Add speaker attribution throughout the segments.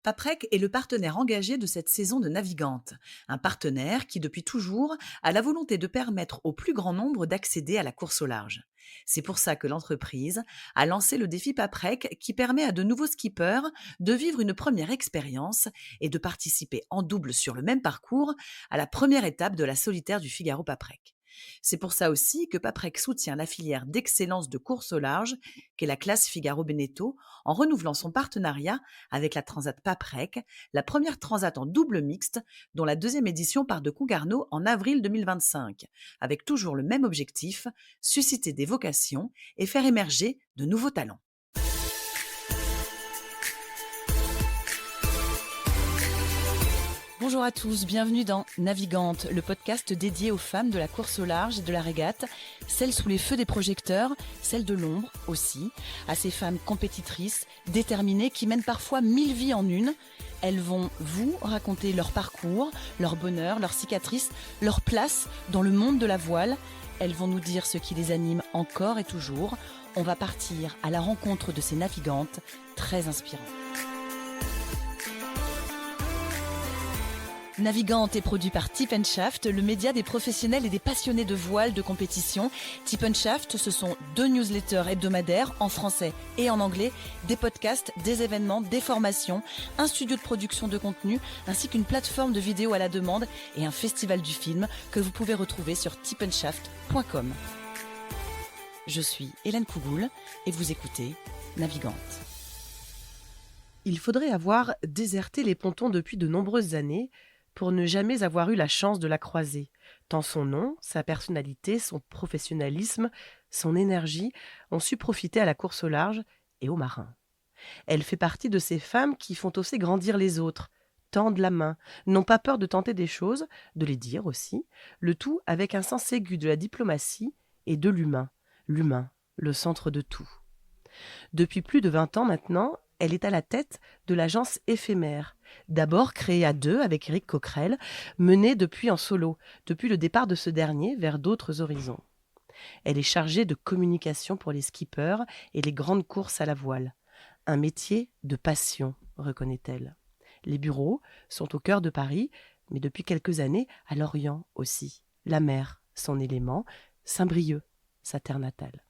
Speaker 1: Paprec est le partenaire engagé de cette saison de Navigante, un partenaire qui depuis toujours a la volonté de permettre au plus grand nombre d'accéder à la course au large. C'est pour ça que l'entreprise a lancé le défi Paprec qui permet à de nouveaux skippers de vivre une première expérience et de participer en double sur le même parcours à la première étape de la solitaire du Figaro Paprec. C'est pour ça aussi que Paprec soutient la filière d'excellence de course au large qu'est la classe Figaro Beneteau en renouvelant son partenariat avec la Transat Paprec, la première transat en double mixte dont la deuxième édition part de Concarneau en avril 2025, avec toujours le même objectif, susciter des vocations et faire émerger de nouveaux talents. Bonjour à tous, bienvenue dans Navigante, le podcast dédié aux femmes de la course au large et de la régate, celles sous les feux des projecteurs, celles de l'ombre aussi, à ces femmes compétitrices, déterminées, qui mènent parfois 1000 vies en une. Elles vont vous raconter leur parcours, leur bonheur, leurs cicatrices, leur place dans le monde de la voile. Elles vont nous dire ce qui les anime encore et toujours. On va partir à la rencontre de ces navigantes très inspirantes. Navigante est produit par Tip & Shaft, le média des professionnels et des passionnés de voile de compétition. Tip & Shaft, ce sont 2 newsletters hebdomadaires en français et en anglais, des podcasts, des événements, des formations, un studio de production de contenu, ainsi qu'une plateforme de vidéos à la demande et un festival du film que vous pouvez retrouver sur tipandshaft.com. Je suis Hélène Cougoul et vous écoutez Navigante.
Speaker 2: Il faudrait avoir déserté les pontons depuis de nombreuses années pour ne jamais avoir eu la chance de la croiser, tant son nom, sa personnalité, son professionnalisme, son énergie ont su profiter à la course au large et aux marins. Elle fait partie de ces femmes qui font aussi grandir les autres, tendent la main, n'ont pas peur de tenter des choses, de les dire aussi, le tout avec un sens aigu de la diplomatie et de l'humain, le centre de tout. Depuis plus de 20 ans maintenant, elle est à la tête de l'agence Éphémère, d'abord créée à 2 avec Éric Coquerel, menée depuis en solo, depuis le départ de ce dernier vers d'autres horizons. Elle est chargée de communication pour les skippers et les grandes courses à la voile. Un métier de passion, reconnaît-elle. Les bureaux sont au cœur de Paris, mais depuis quelques années à Lorient aussi. La mer, son élément, Saint-Brieuc, sa terre natale.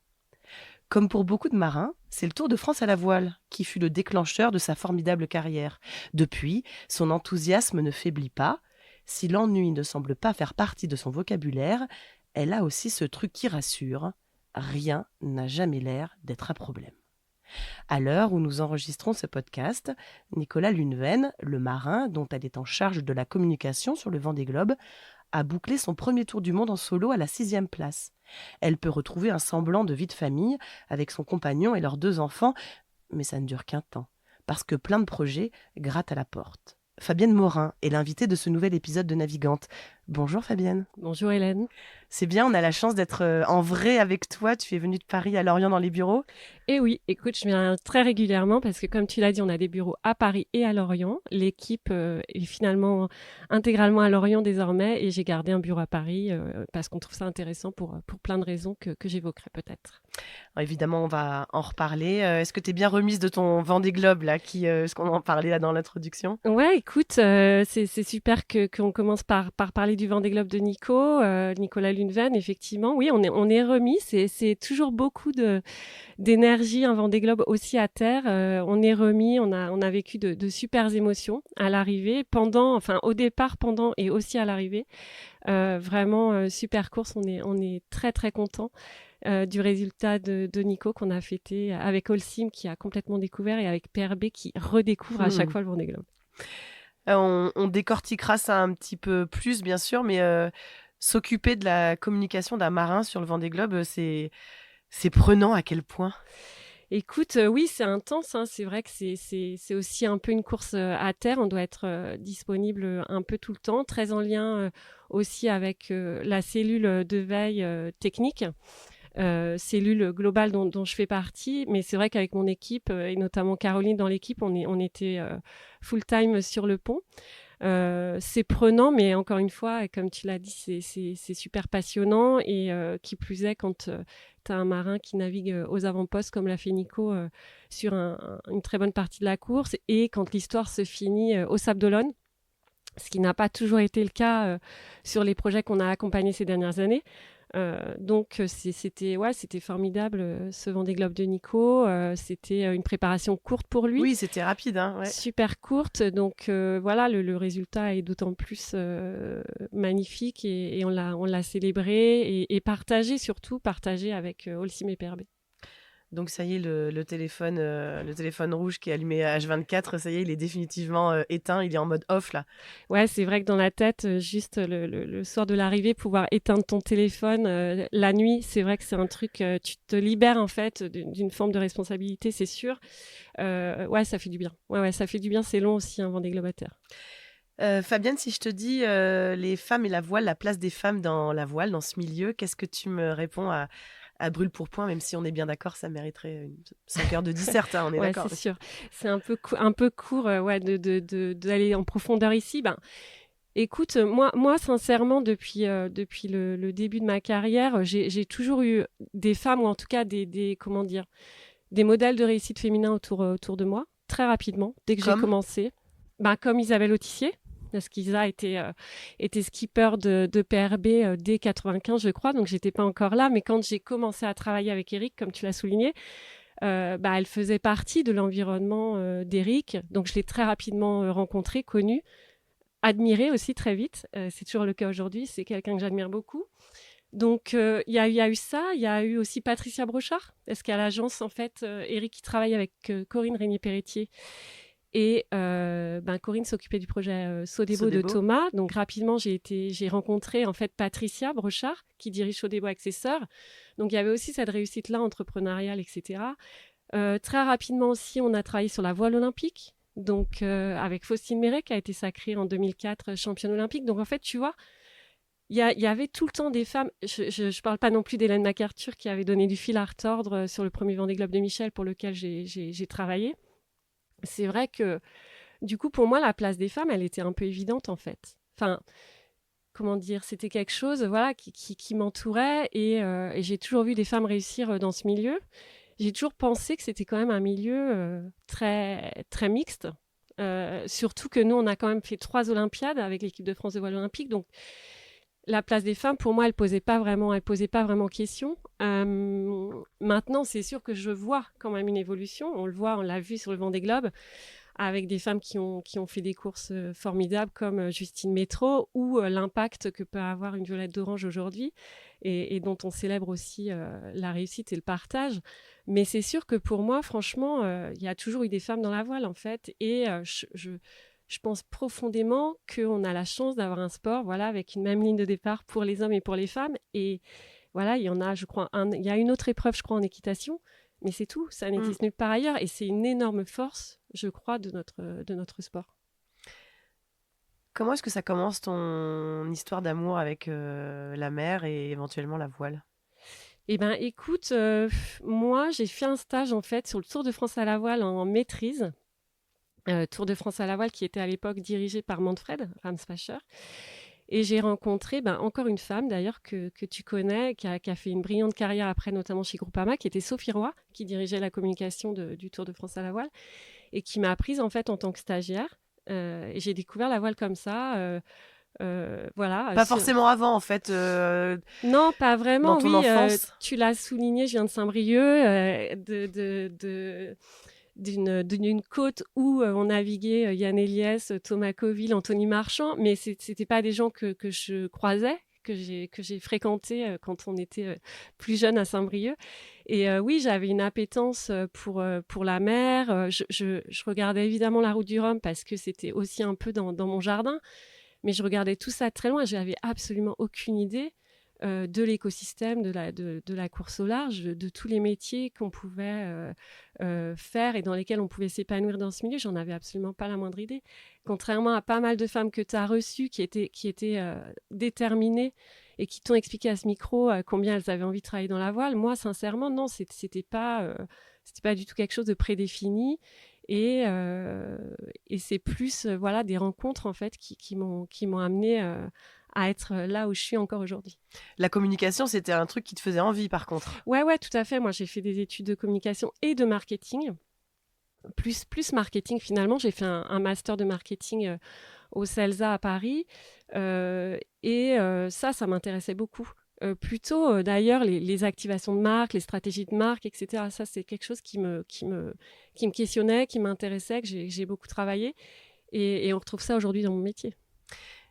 Speaker 2: Comme pour beaucoup de marins, c'est le Tour de France à la voile qui fut le déclencheur de sa formidable carrière. Depuis, son enthousiasme ne faiblit pas. Si l'ennui ne semble pas faire partie de son vocabulaire, elle a aussi ce truc qui rassure. Rien n'a jamais l'air d'être un problème. À l'heure où nous enregistrons ce podcast, Nicolas Luneven, le marin dont elle est en charge de la communication sur le Vendée Globe, a bouclé son premier tour du monde en solo à la 6e place. Elle peut retrouver un semblant de vie de famille avec son compagnon et leurs 2 enfants, mais ça ne dure qu'un temps, parce que plein de projets grattent à la porte. Fabienne Morin est l'invitée de ce nouvel épisode de Navigante. Bonjour Fabienne.
Speaker 3: Bonjour Hélène.
Speaker 2: C'est bien, on a la chance d'être en vrai avec toi. Tu es venue de Paris à Lorient dans les bureaux.
Speaker 3: Et oui, écoute, je viens très régulièrement parce que comme tu l'as dit, on a des bureaux à Paris et à Lorient. L'équipe est finalement intégralement à Lorient désormais et j'ai gardé un bureau à Paris parce qu'on trouve ça intéressant pour plein de raisons que j'évoquerai peut-être.
Speaker 2: Alors, évidemment, on va en reparler. Est-ce que tu es bien remise de ton Vendée Globe là, ce qu'on en parlait là dans l'introduction?
Speaker 3: Ouais, écoute, c'est super qu'on commence par parler du Vendée Globe de Nicolas Luneven. Effectivement, oui, on est remis. C'est toujours beaucoup d'énergie, un Vendée Globe aussi à terre. On est remis, on a vécu de super émotions à l'arrivée, au départ, pendant et aussi à l'arrivée. Vraiment super course. On est très très content du résultat de Nico qu'on a fêté avec Holcim qui a complètement découvert et avec PRB qui redécouvre à chaque fois le Vendée Globe.
Speaker 2: On décortiquera ça un petit peu plus, bien sûr, mais s'occuper de la communication d'un marin sur le Vendée Globe, c'est prenant à quel point?
Speaker 3: Écoute, oui, c'est intense. C'est vrai que c'est aussi un peu une course à terre. On doit être disponible un peu tout le temps, très en lien aussi avec la cellule de veille technique. Cellule globale dont je fais partie, mais c'est vrai qu'avec mon équipe et notamment Caroline dans l'équipe, on était full time sur le pont. C'est prenant, mais encore une fois, et comme tu l'as dit, c'est super passionnant. Et qui plus est, quand tu as un marin qui navigue aux avant-postes, comme l'a fait Nico, sur une très bonne partie de la course, et quand l'histoire se finit au Sable d'Olonne, ce qui n'a pas toujours été le cas sur les projets qu'on a accompagnés ces dernières années. Donc c'était formidable ce Vendée Globe de Nico. C'était une préparation courte pour lui.
Speaker 2: Oui, c'était rapide, hein, ouais.
Speaker 3: Super courte. Donc voilà, le résultat est d'autant plus magnifique et on l'a célébré et partagé, surtout partagé avec Holcim et PRB.
Speaker 2: Donc ça y est, le téléphone rouge qui est allumé à H24, ça y est, il est définitivement éteint, il est en mode off là.
Speaker 3: Ouais, c'est vrai que dans la tête, juste le soir de l'arrivée, pouvoir éteindre ton téléphone la nuit, c'est vrai que c'est un truc, tu te libères en fait d'une forme de responsabilité, c'est sûr. Ouais, ça fait du bien. Ouais, ça fait du bien, c'est long aussi, un Vendée Globe à terre.
Speaker 2: Fabienne, si je te dis les femmes et la voile, la place des femmes dans la voile, dans ce milieu, qu'est-ce que tu me réponds à brûle pour point, même si on est bien d'accord, ça mériterait 5 heures de disserte, hein, on est
Speaker 3: Ouais,
Speaker 2: d'accord.
Speaker 3: c'est sûr. C'est un peu court ouais, d'aller en profondeur ici. Ben, écoute, moi sincèrement, depuis le début de ma carrière, j'ai toujours eu des femmes, ou en tout cas comment dire, des modèles de réussite féminin autour de moi, très rapidement, dès que j'ai commencé. Ben, comme Isabelle Autissier, parce qu'Isa était skipper de PRB dès 95, je crois, donc j'étais pas encore là. Mais quand j'ai commencé à travailler avec Eric, comme tu l'as souligné, elle faisait partie de l'environnement d'Eric. Donc je l'ai très rapidement rencontrée, connue, admirée aussi très vite. C'est toujours le cas aujourd'hui. C'est quelqu'un que j'admire beaucoup. Donc il y a eu ça. Il y a eu aussi Patricia Brochard, parce qu'à l'agence, en fait, Eric qui travaille avec Corinne Régnier-Pelletier. Et Corinne s'occupait du projet Sodebo de Thomas. Donc rapidement, j'ai rencontré en fait Patricia Brochard, qui dirige Sodebo avec ses sœurs. Donc il y avait aussi cette réussite-là entrepreneuriale, etc. Très rapidement aussi, on a travaillé sur la voile olympique. Donc avec Faustine Méret, qui a été sacrée en 2004 championne olympique. Donc en fait, tu vois, il y avait tout le temps des femmes. Je parle pas non plus d'Hélène MacArthur, qui avait donné du fil à retordre sur le premier Vendée Globe de Michel, pour lequel j'ai travaillé. C'est vrai que, du coup, pour moi, la place des femmes, elle était un peu évidente, en fait. Enfin, comment dire, c'était quelque chose, voilà, qui m'entourait, et j'ai toujours vu des femmes réussir dans ce milieu. J'ai toujours pensé que c'était quand même un milieu très, très mixte. Surtout que nous, on a quand même fait 3 Olympiades avec l'équipe de France de voile olympique. Donc, la place des femmes, pour moi, elle posait pas vraiment question. Maintenant, c'est sûr que je vois quand même une évolution. On l'a vu sur le Vendée Globe, avec des femmes qui ont fait des courses formidables, comme Justine Métro, ou l'impact que peut avoir une Violette d'Orange aujourd'hui, et dont on célèbre aussi la réussite et le partage. Mais c'est sûr que pour moi, franchement, il y a toujours eu des femmes dans la voile, en fait, et je pense profondément qu'on a la chance d'avoir un sport, voilà, avec une même ligne de départ pour les hommes et pour les femmes. Et voilà, il y en a, je crois, il y a une autre épreuve, je crois, en équitation, mais c'est tout. Ça n'existe nulle part ailleurs, et c'est une énorme force, je crois, de notre sport.
Speaker 2: Comment est-ce que ça commence ton histoire d'amour avec la mer et éventuellement la voile ?
Speaker 3: Eh ben, écoute, moi, j'ai fait un stage, en fait, sur le Tour de France à la voile en maîtrise. Tour de France à la voile qui était à l'époque dirigé par Manfred Ramspacher. Et j'ai rencontré encore une femme d'ailleurs que tu connais, qui a fait une brillante carrière après, notamment chez Groupama, qui était Sophie Roy, qui dirigeait la communication du Tour de France à la voile, et qui m'a apprise en fait en tant que stagiaire. Et j'ai découvert la voile comme ça. Voilà.
Speaker 2: Pas forcément avant, en fait.
Speaker 3: Non, pas vraiment.
Speaker 2: Dans ton enfance.
Speaker 3: Tu l'as souligné, je viens de Saint-Brieuc, d'une côte où on naviguait Yann Eliès, Thomas Coville, Anthony Marchand, mais c'était pas des gens que je croisais, que j'ai fréquenté quand on était plus jeune à Saint-Brieuc. Et oui, j'avais une appétence pour la mer. Je regardais évidemment la route du Rhum, parce que c'était aussi un peu dans mon jardin, mais je regardais tout ça très loin. J'avais absolument aucune idée de l'écosystème, de la course au large, de tous les métiers qu'on pouvait faire et dans lesquels on pouvait s'épanouir dans ce milieu. J'en avais absolument pas la moindre idée. Contrairement à pas mal de femmes que tu as reçues qui étaient déterminées et qui t'ont expliqué à ce micro combien elles avaient envie de travailler dans la voile, moi, sincèrement, non, c'était pas du tout quelque chose de prédéfini. Et c'est plus voilà, des rencontres en fait qui m'ont amenée à être là où je suis encore aujourd'hui.
Speaker 2: La communication, c'était un truc qui te faisait envie par contre.
Speaker 3: Ouais, tout à fait. Moi, j'ai fait des études de communication et de marketing. Plus marketing finalement. J'ai fait un master de marketing au CELSA à Paris. Ça m'intéressait beaucoup. Plutôt d'ailleurs les activations de marque, les stratégies de marque, etc. Ça, c'est quelque chose qui me questionnait, qui m'intéressait, que j'ai beaucoup travaillé. Et on retrouve ça aujourd'hui dans mon métier.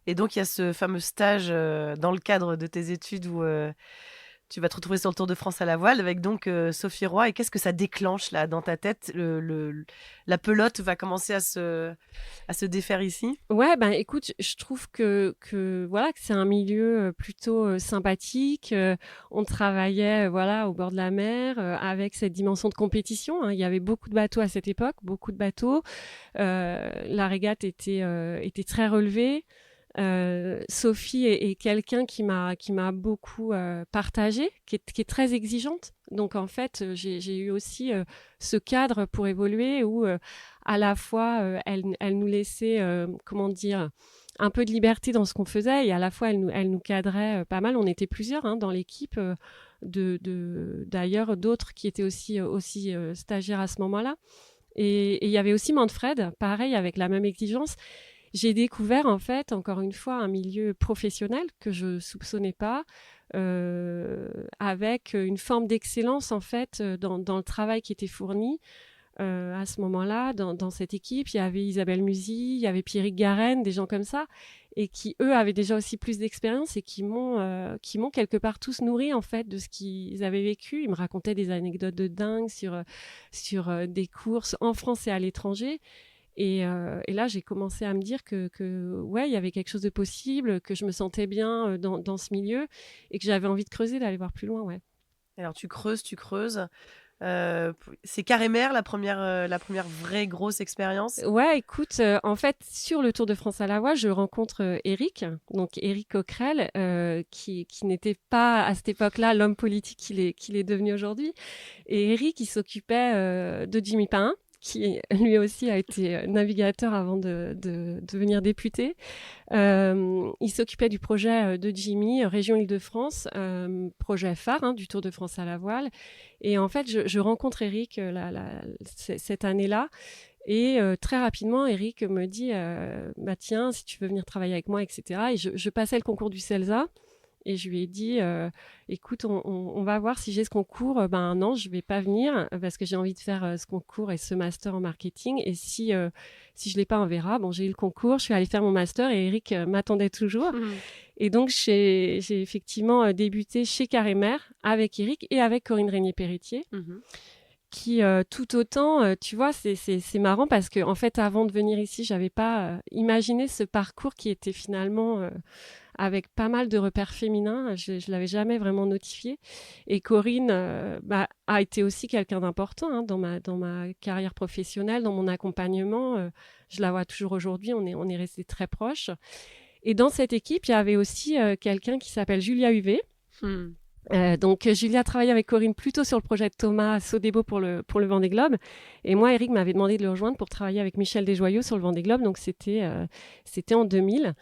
Speaker 2: Et donc, il y a ce fameux stage dans le cadre de tes études où tu vas te retrouver sur le Tour de France à la voile avec donc Sophie Roy. Et qu'est-ce que ça déclenche là dans ta tête? La pelote va commencer à se défaire ici?
Speaker 3: Ouais, ben écoute, je trouve que voilà que c'est un milieu plutôt sympathique. On travaillait voilà au bord de la mer avec cette dimension de compétition. Hein. Il y avait beaucoup de bateaux à cette époque, beaucoup de bateaux. La régate était très relevée. Sophie est quelqu'un qui m'a beaucoup partagé, qui est très exigeante. Donc en fait, j'ai eu aussi ce cadre pour évoluer où à la fois elle nous laissait comment dire un peu de liberté dans ce qu'on faisait et à la fois elle nous cadrait pas mal. On était plusieurs dans l'équipe d'ailleurs d'autres qui étaient aussi stagiaires à ce moment-là. Et il y avait aussi Manfred, pareil avec la même exigence. J'ai découvert, en fait, encore une fois, un milieu professionnel que je soupçonnais pas, avec une forme d'excellence, en fait, dans le travail qui était fourni. À ce moment-là, dans cette équipe, il y avait Isabelle Musy, il y avait Pierrick Garenne, des gens comme ça, et qui, eux, avaient déjà aussi plus d'expérience et qui m'ont quelque part tous nourri, en fait, de ce qu'ils avaient vécu. Ils me racontaient des anecdotes de dingue sur des courses en France et à l'étranger. Et là, j'ai commencé à me dire que ouais, il y avait quelque chose de possible, que je me sentais bien dans ce milieu et que j'avais envie de creuser, d'aller voir plus loin. Ouais.
Speaker 2: Alors, tu creuses. C'est Carré-Mer, la première vraie grosse expérience?
Speaker 3: Ouais, écoute, en fait, sur le Tour de France à la voile, je rencontre Éric, donc Éric Coquerel, qui n'était pas à cette époque-là l'homme politique qu'il est devenu aujourd'hui. Et Éric, il s'occupait de Jimmy Pain, qui lui aussi a été navigateur avant de devenir député. Il s'occupait du projet de Jimmy, Région Île-de-France, projet phare du Tour de France à la voile. Et en fait, je rencontre Éric cette année-là. Et très rapidement, Éric me dit bah tiens, si tu veux venir travailler avec moi, etc. Et je passais le concours du CELSA. Et je lui ai dit, écoute, on va voir si j'ai ce concours. Ben non, je vais pas venir parce que j'ai envie de faire ce concours et ce master en marketing. Et si je l'ai pas, on verra. Bon, j'ai eu le concours, je suis allée faire mon master et Éric m'attendait toujours. Mmh. Et donc, j'ai effectivement débuté chez Carré-Mer avec Éric et avec Corinne Régnier-Péritier. Mmh. Qui tout autant, tu vois, c'est marrant parce que en fait, avant de venir ici, j'avais pas imaginé ce parcours qui était finalement avec pas mal de repères féminins. Je l'avais jamais vraiment notifié. Et Corinne a été aussi quelqu'un d'important dans ma carrière professionnelle, dans mon accompagnement. Je la vois toujours aujourd'hui. On est restés très proches. Et dans cette équipe, il y avait aussi quelqu'un qui s'appelle Julia Huvet. Donc Julia travaillait avec Corinne plutôt sur le projet de Thomas Sodebo pour le Vendée Globe, et moi Éric m'avait demandé de le rejoindre pour travailler avec Michel Desjoyaux sur le Vendée Globe, donc c'était en 2000.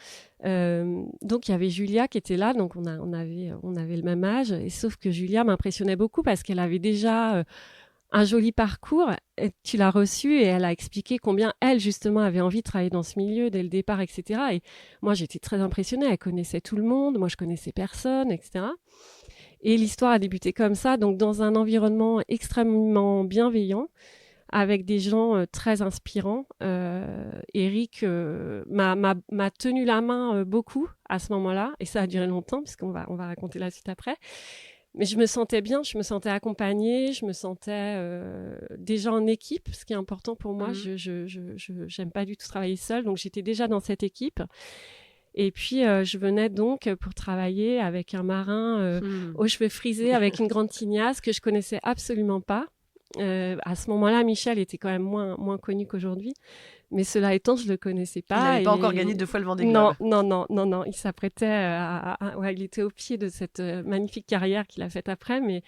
Speaker 3: Donc il y avait Julia qui était là, donc on avait le même âge, et sauf que Julia m'impressionnait beaucoup parce qu'elle avait déjà un joli parcours. Et tu l'as reçue et elle a expliqué combien elle justement avait envie de travailler dans ce milieu dès le départ, etc. Et moi j'étais très impressionnée, elle connaissait tout le monde, moi je connaissais personne, etc. Et l'histoire a débuté comme ça, donc dans un environnement extrêmement bienveillant, avec des gens très inspirants. Éric m'a tenu la main beaucoup à ce moment-là, et ça a duré longtemps, puisqu'on va raconter la suite après. Mais je me sentais bien, je me sentais accompagnée, je me sentais déjà en équipe, ce qui est important pour moi. Je j'aime pas du tout travailler seule, donc j'étais déjà dans cette équipe. Et puis, je venais donc pour travailler avec un marin aux cheveux frisés, avec une grande tignasse que je connaissais absolument pas. À ce moment-là, Michel était quand même moins connu qu'aujourd'hui. Mais cela étant, je le connaissais pas.
Speaker 2: Il n'avait pas encore gagné 2 fois le Vendée Globe.
Speaker 3: Non. Il s'apprêtait il était au pied de cette magnifique carrière qu'il a faite après, mais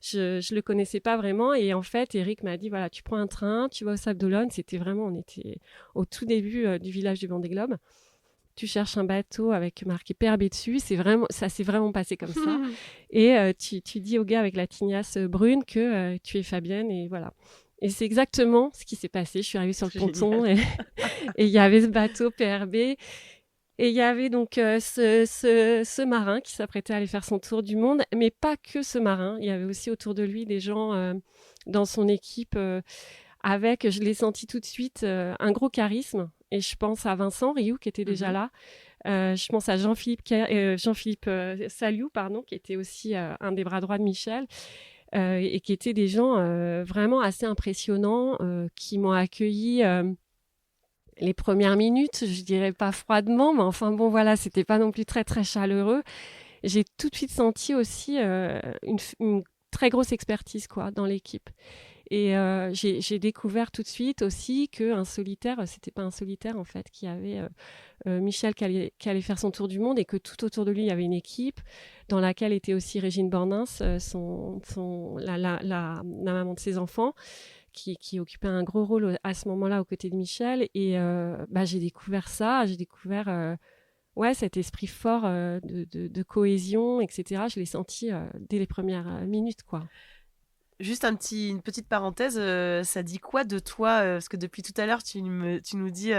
Speaker 3: Je le connaissais pas vraiment. Et en fait, Eric m'a dit, voilà, tu prends un train, tu vas au Sable d'Olonne. C'était vraiment, on était au tout début du village du Vendée Globe. Tu cherches un bateau avec marqué PRB dessus. Ça s'est vraiment passé comme ça. Et tu dis au gars avec la tignasse brune que tu es Fabienne et voilà. Et c'est exactement ce qui s'est passé. Je suis arrivée sur le ponton et il y avait ce bateau PRB. Et il y avait donc ce marin qui s'apprêtait à aller faire son tour du monde, mais pas que ce marin. Il y avait aussi autour de lui des gens dans son équipe avec, je l'ai senti tout de suite, un gros charisme. Et je pense à Vincent Rioux qui était déjà là. Je pense à Jean-Philippe Saliou, qui était aussi un des bras droits de Michel. Et qui étaient des gens vraiment assez impressionnants qui m'ont accueilli les premières minutes, je dirais pas froidement, mais enfin bon voilà, c'était pas non plus très très chaleureux. J'ai tout de suite senti aussi une très grosse expertise quoi dans l'équipe. Et j'ai découvert tout de suite aussi qu'un solitaire, c'était pas un solitaire en fait, qui avait Michel qui allait faire son tour du monde et que tout autour de lui il y avait une équipe dans laquelle était aussi Régine Bornins, la maman de ses enfants, qui occupait un gros rôle à ce moment-là aux côtés de Michel. Et j'ai découvert ça, cet esprit fort de cohésion, etc. Je l'ai senti dès les premières minutes, quoi.
Speaker 2: Juste une petite parenthèse, ça dit quoi de toi parce que depuis tout à l'heure, tu nous dis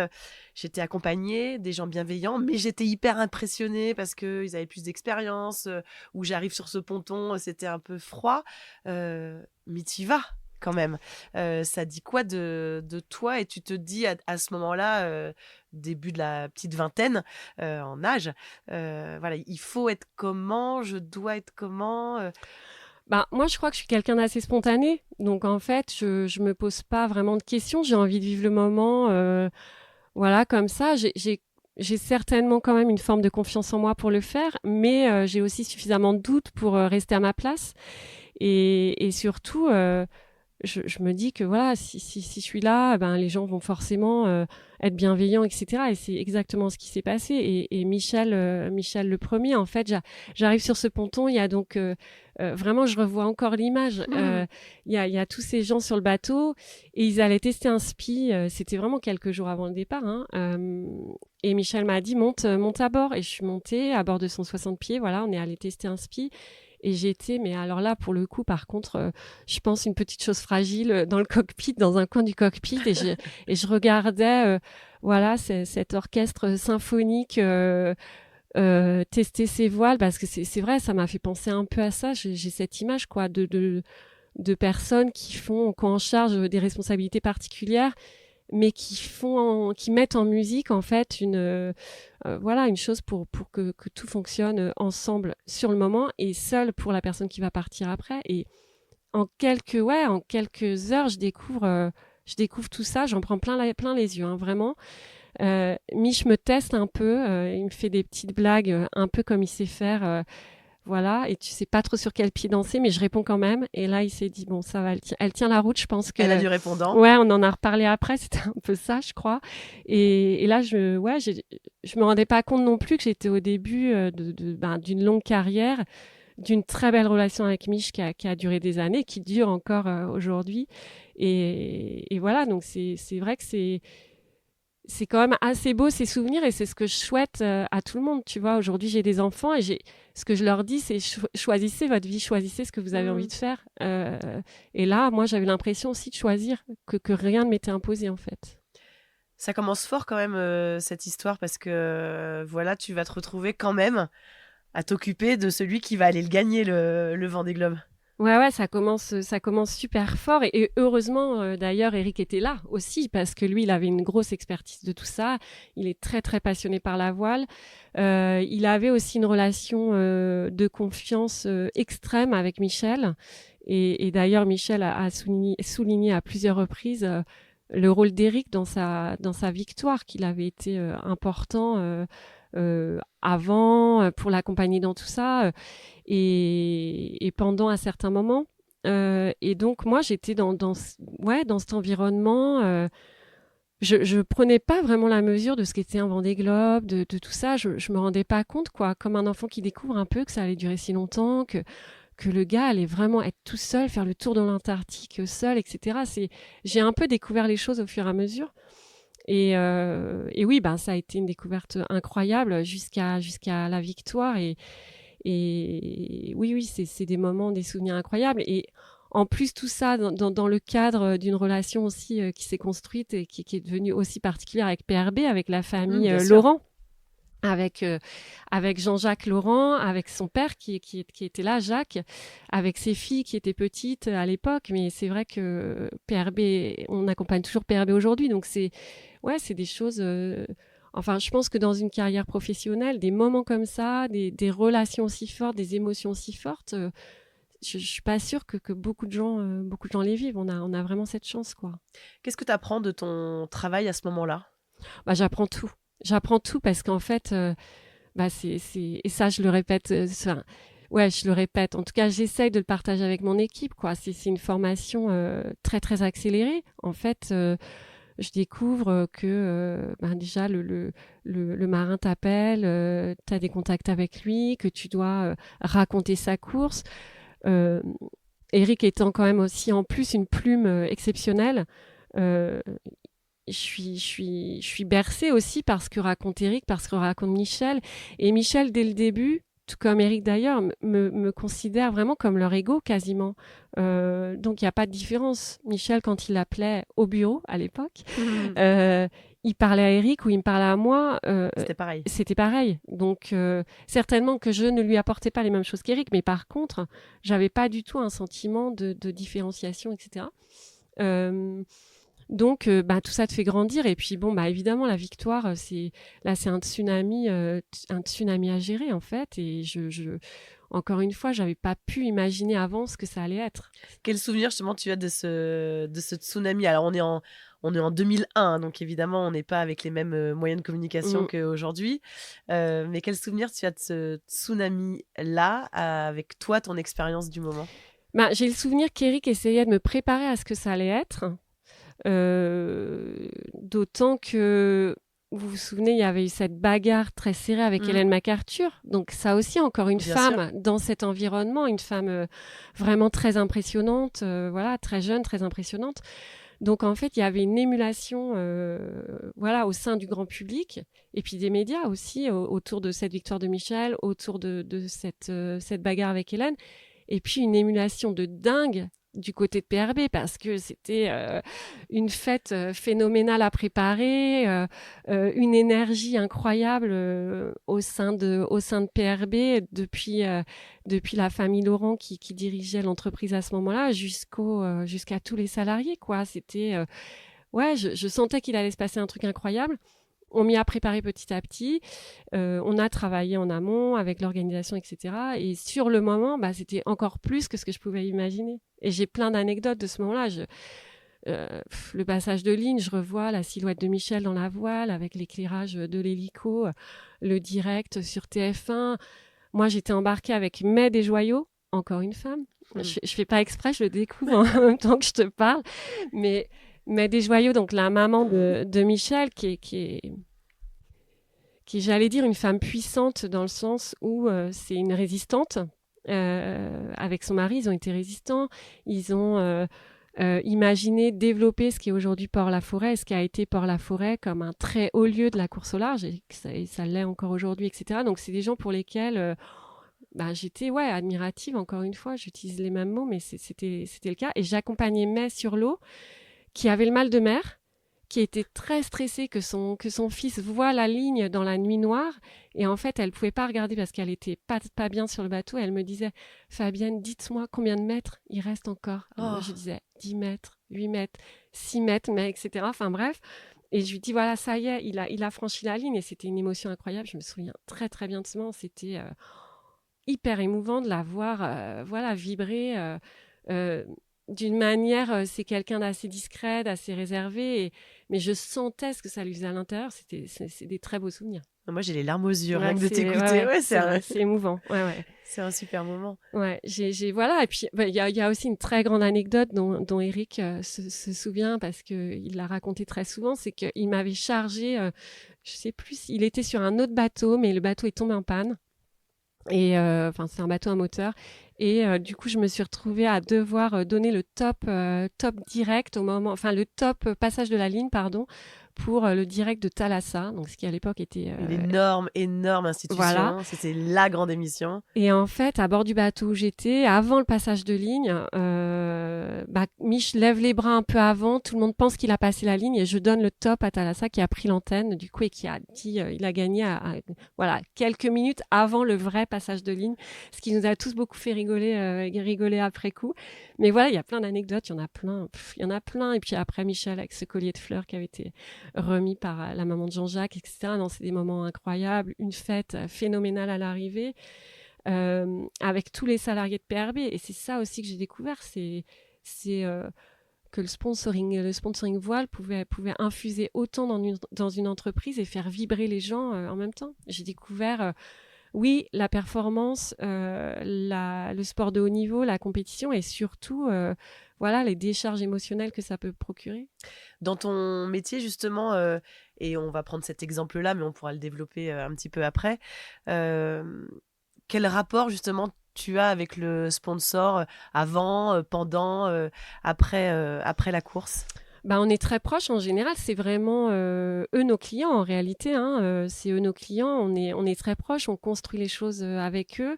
Speaker 2: j'étais accompagnée, des gens bienveillants, mais j'étais hyper impressionnée parce qu'ils avaient plus d'expérience, ou j'arrive sur ce ponton, c'était un peu froid, mais tu y vas quand même. Ça dit quoi de toi et tu te dis à ce moment-là, début de la petite vingtaine en âge, voilà, il faut être comment, je dois être comment
Speaker 3: Moi, je crois que je suis quelqu'un d'assez spontané. Donc, en fait, je me pose pas vraiment de questions. J'ai envie de vivre le moment, voilà, comme ça. J'ai certainement quand même une forme de confiance en moi pour le faire, mais j'ai aussi suffisamment de doutes pour rester à ma place. Et surtout, je me dis que voilà, si je suis là, les gens vont forcément être bienveillants, etc. Et c'est exactement ce qui s'est passé. Et Michel le premier, en fait, j'arrive sur ce ponton. Il y a donc vraiment, je revois encore l'image. Il y a tous ces gens sur le bateau et ils allaient tester un spi. C'était vraiment quelques jours avant le départ. Et Michel m'a dit monte à bord. Et je suis montée à bord de son 60 pieds. Voilà, on est allé tester un spi. Et j'étais, mais alors là, pour le coup, par contre, je pense une petite chose fragile dans le cockpit, dans un coin du cockpit, et je regardais, cet orchestre symphonique tester ses voiles, parce que c'est vrai, ça m'a fait penser un peu à ça. J'ai cette image, quoi, de personnes qui ont en charge des responsabilités particulières, mais qui mettent en musique en fait une chose pour que tout fonctionne ensemble sur le moment et seul pour la personne qui va partir après. Et en quelques heures, je découvre tout ça, j'en prends plein les yeux, vraiment. Mich me teste un peu, il me fait des petites blagues, un peu comme il sait faire. Voilà, et tu sais pas trop sur quel pied danser, mais je réponds quand même. Et là, il s'est dit, bon, ça va, elle tient la route, je pense que...
Speaker 2: Elle a du répondant.
Speaker 3: Ouais, on en a reparlé après, c'était un peu ça, je crois. Et là, je me rendais pas compte non plus que j'étais au début d'une longue carrière, d'une très belle relation avec Mich qui a duré des années, qui dure encore aujourd'hui. Et voilà, donc c'est vrai que c'est quand même assez beau ces souvenirs et c'est ce que je souhaite à tout le monde. Tu vois, aujourd'hui, j'ai des enfants et ce que je leur dis, c'est choisissez votre vie, choisissez ce que vous avez envie de faire. Et là, moi, j'avais l'impression aussi de choisir que rien ne m'était imposé, en fait.
Speaker 2: Ça commence fort quand même, cette histoire, parce que voilà, tu vas te retrouver quand même à t'occuper de celui qui va aller le gagner, le Vendée Globe.
Speaker 3: Ouais, ça commence super fort et heureusement d'ailleurs Eric était là aussi parce que lui il avait une grosse expertise de tout ça. Il est très très passionné par la voile. Il avait aussi une relation de confiance extrême avec Michel et d'ailleurs Michel a souligné à plusieurs reprises le rôle d'Eric dans sa victoire, qu'il avait été important avant pour l'accompagner dans tout ça et pendant un certain moment. Et donc moi j'étais dans cet environnement. Je prenais pas vraiment la mesure de ce qu'était un Vendée Globe, de tout ça. Je me rendais pas compte, quoi, comme un enfant qui découvre un peu que ça allait durer si longtemps, que le gars allait vraiment être tout seul, faire le tour de l'Antarctique seul, etc. J'ai un peu découvert les choses au fur et à mesure. Et oui, ben, ça a été une découverte incroyable jusqu'à la victoire. Et oui, c'est des moments, des souvenirs incroyables. Et en plus, tout ça dans le cadre d'une relation aussi qui s'est construite et qui est devenue aussi particulière avec PRB, avec la famille Laurent. Avec Jean-Jacques Laurent, avec son père qui était là, Jacques, avec ses filles qui étaient petites à l'époque. Mais c'est vrai que PRB, on accompagne toujours PRB aujourd'hui. Donc c'est des choses... Enfin, je pense que dans une carrière professionnelle, des moments comme ça, des relations aussi fortes, des émotions aussi fortes, je suis pas sûre que beaucoup de gens les vivent. On a vraiment cette chance, quoi.
Speaker 2: Qu'est-ce que tu apprends de ton travail à ce moment-là ?
Speaker 3: Bah, j'apprends tout. J'apprends tout parce qu'en fait, et ça, je le répète, je le répète. En tout cas, j'essaye de le partager avec mon équipe, quoi. C'est une formation très, très accélérée. En fait, je découvre que déjà, le marin t'appelle, tu as des contacts avec lui, que tu dois raconter sa course. Eric étant quand même aussi, en plus, une plume exceptionnelle, je suis bercée aussi par ce que raconte Eric, par ce que raconte Michel. Et Michel, dès le début, tout comme Eric d'ailleurs, me considère vraiment comme leur ego quasiment. Donc il n'y a pas de différence. Michel, quand il l'appelait au bureau à l'époque, il parlait à Eric ou il me parlait à moi. C'était pareil. Donc certainement que je ne lui apportais pas les mêmes choses qu'Eric, mais par contre, j'avais pas du tout un sentiment de différenciation, etc. Donc, tout ça te fait grandir. Et puis, évidemment, la victoire, c'est un tsunami à gérer, en fait. Et encore une fois, j'avais pas pu imaginer avant ce que ça allait être.
Speaker 2: Quel souvenir, justement, tu as de ce tsunami ? Alors, on est en 2001, donc évidemment, on n'est pas avec les mêmes moyens de communication qu'aujourd'hui. Mais quel souvenir tu as de ce tsunami-là, avec toi, ton expérience du moment ?
Speaker 3: J'ai le souvenir qu'Eric essayait de me préparer à ce que ça allait être. D'autant que vous vous souvenez, il y avait eu cette bagarre très serrée avec Hélène MacArthur. Donc ça aussi, encore une femme dans cet environnement, une femme vraiment très impressionnante, très jeune, très impressionnante. Donc en fait, il y avait une émulation au sein du grand public et puis des médias aussi autour de cette victoire de Michel, autour de cette bagarre avec Hélène. Et puis une émulation de dingue du côté de PRB parce que c'était une fête phénoménale à préparer, une énergie incroyable au sein de PRB depuis la famille Laurent qui dirigeait l'entreprise à ce moment-là jusqu'à tous les salariés, quoi. C'était je sentais qu'il allait se passer un truc incroyable. On m'y a préparé petit à petit. On a travaillé en amont avec l'organisation, etc. Et sur le moment, c'était encore plus que ce que je pouvais imaginer. Et j'ai plein d'anecdotes de ce moment-là. Le passage de ligne, je revois la silhouette de Michel dans la voile avec l'éclairage de l'hélico, le direct sur TF1. Moi, j'étais embarquée avec May Desjoyaux, encore une femme. Je fais pas exprès, je le découvre en même temps que je te parle. Mais Desjoyaux, donc la maman de Michel, qui est, j'allais dire, une femme puissante dans le sens où c'est une résistante. Avec son mari, ils ont été résistants. Ils ont imaginé développer ce qui est aujourd'hui Port-la-Forêt, ce qui a été Port-la-Forêt comme un très haut lieu de la course au large, et ça l'est encore aujourd'hui, etc. Donc c'est des gens pour lesquels j'étais admirative, encore une fois, j'utilise les mêmes mots, mais c'était le cas. Et j'accompagnais May sur l'eau, qui avait le mal de mer, qui était très stressée que son fils voit la ligne dans la nuit noire. Et en fait, elle ne pouvait pas regarder parce qu'elle n'était pas bien sur le bateau. Elle me disait, Fabienne, dites-moi combien de mètres il reste encore. Et moi, je disais, 10 mètres, 8 mètres, 6 mètres, mais etc. Enfin bref. Et je lui dis, voilà, ça y est, il a franchi la ligne. Et c'était une émotion incroyable. Je me souviens très, très bien de ce moment. C'était hyper émouvant de la voir vibrer d'une manière, c'est quelqu'un d'assez discret, d'assez réservé, mais je sentais ce que ça lui faisait à l'intérieur. C'est des très beaux souvenirs.
Speaker 2: Moi, j'ai les larmes aux yeux rien que de t'écouter.
Speaker 3: C'est émouvant.
Speaker 2: C'est un super moment.
Speaker 3: Et puis il y a aussi une très grande anecdote dont Eric se souvient parce qu'il l'a raconté très souvent, c'est qu'il m'avait chargé, je sais plus, il était sur un autre bateau, mais le bateau est tombé en panne. Et c'est un bateau à moteur. Et du coup, je me suis retrouvée à devoir donner le top direct au moment, enfin le top passage de la ligne, pardon, pour le direct de Thalassa, donc ce qui à l'époque était
Speaker 2: Une énorme
Speaker 3: voilà.
Speaker 2: institution. C'était la grande émission.
Speaker 3: Et en fait, à bord du bateau où j'étais, avant le passage de ligne, Mich lève les bras un peu avant, tout le monde pense qu'il a passé la ligne et je donne le top à Thalassa qui a pris l'antenne du coup et qui a dit il a gagné voilà, quelques minutes avant le vrai passage de ligne, ce qui nous a tous beaucoup fait rigoler après coup. Mais voilà, il y a plein d'anecdotes, il y en a plein. Et puis après, Michel avec ce collier de fleurs qui avait été remis par la maman de Jean-Jacques, etc. Non, c'est des moments incroyables, une fête phénoménale à l'arrivée. Avec tous les salariés de PRB. Et c'est ça aussi que j'ai découvert, c'est que le sponsoring voile pouvait infuser autant dans une entreprise et faire vibrer les gens en même temps. J'ai découvert, oui, la performance, le sport de haut niveau, la compétition et surtout, voilà, les décharges émotionnelles que ça peut procurer.
Speaker 2: Dans ton métier, justement, et on va prendre cet exemple-là, mais on pourra le développer un petit peu après, quel rapport, justement, tu as avec le sponsor avant, pendant, après la course?
Speaker 3: On est très proches en général, c'est vraiment eux nos clients en réalité, hein, c'est eux nos clients, on est très proches, on construit les choses avec eux.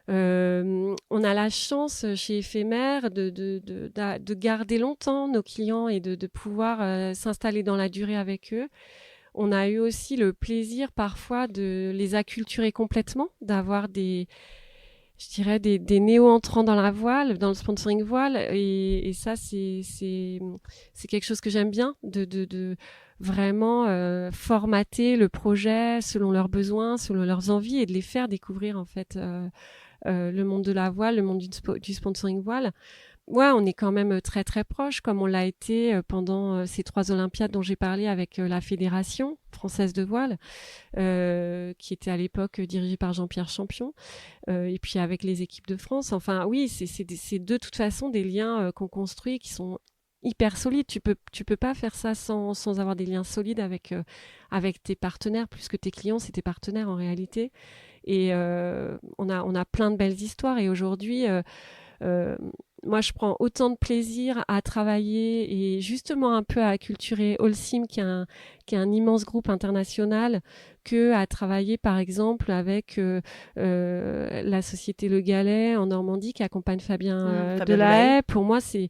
Speaker 3: On a la chance chez Éphémère de garder longtemps nos clients et de pouvoir s'installer dans la durée avec eux. On a eu aussi le plaisir parfois de les acculturer complètement, d'avoir des néo-entrants dans la voile, dans le sponsoring voile. Et ça, c'est quelque chose que j'aime bien, de vraiment formater le projet selon leurs besoins, selon leurs envies et de les faire découvrir en fait le monde de la voile, le monde du sponsoring voile. Ouais, on est quand même très très proche, comme on l'a été pendant ces 3 Olympiades dont j'ai parlé avec la Fédération française de voile, qui était à l'époque dirigée par Jean-Pierre Champion, et puis avec les équipes de France. Enfin, oui, c'est de toute façon des liens qu'on construit qui sont hyper solides. Tu peux pas faire ça sans avoir des liens solides avec tes partenaires, plus que tes clients, c'est tes partenaires en réalité. Et on a plein de belles histoires. Et aujourd'hui, moi, je prends autant de plaisir à travailler et justement un peu à acculturer Holcim, qui est un immense groupe international, que à travailler par exemple avec la société Le Galet en Normandie qui accompagne Fabien Delahaye. Pour moi, j'ai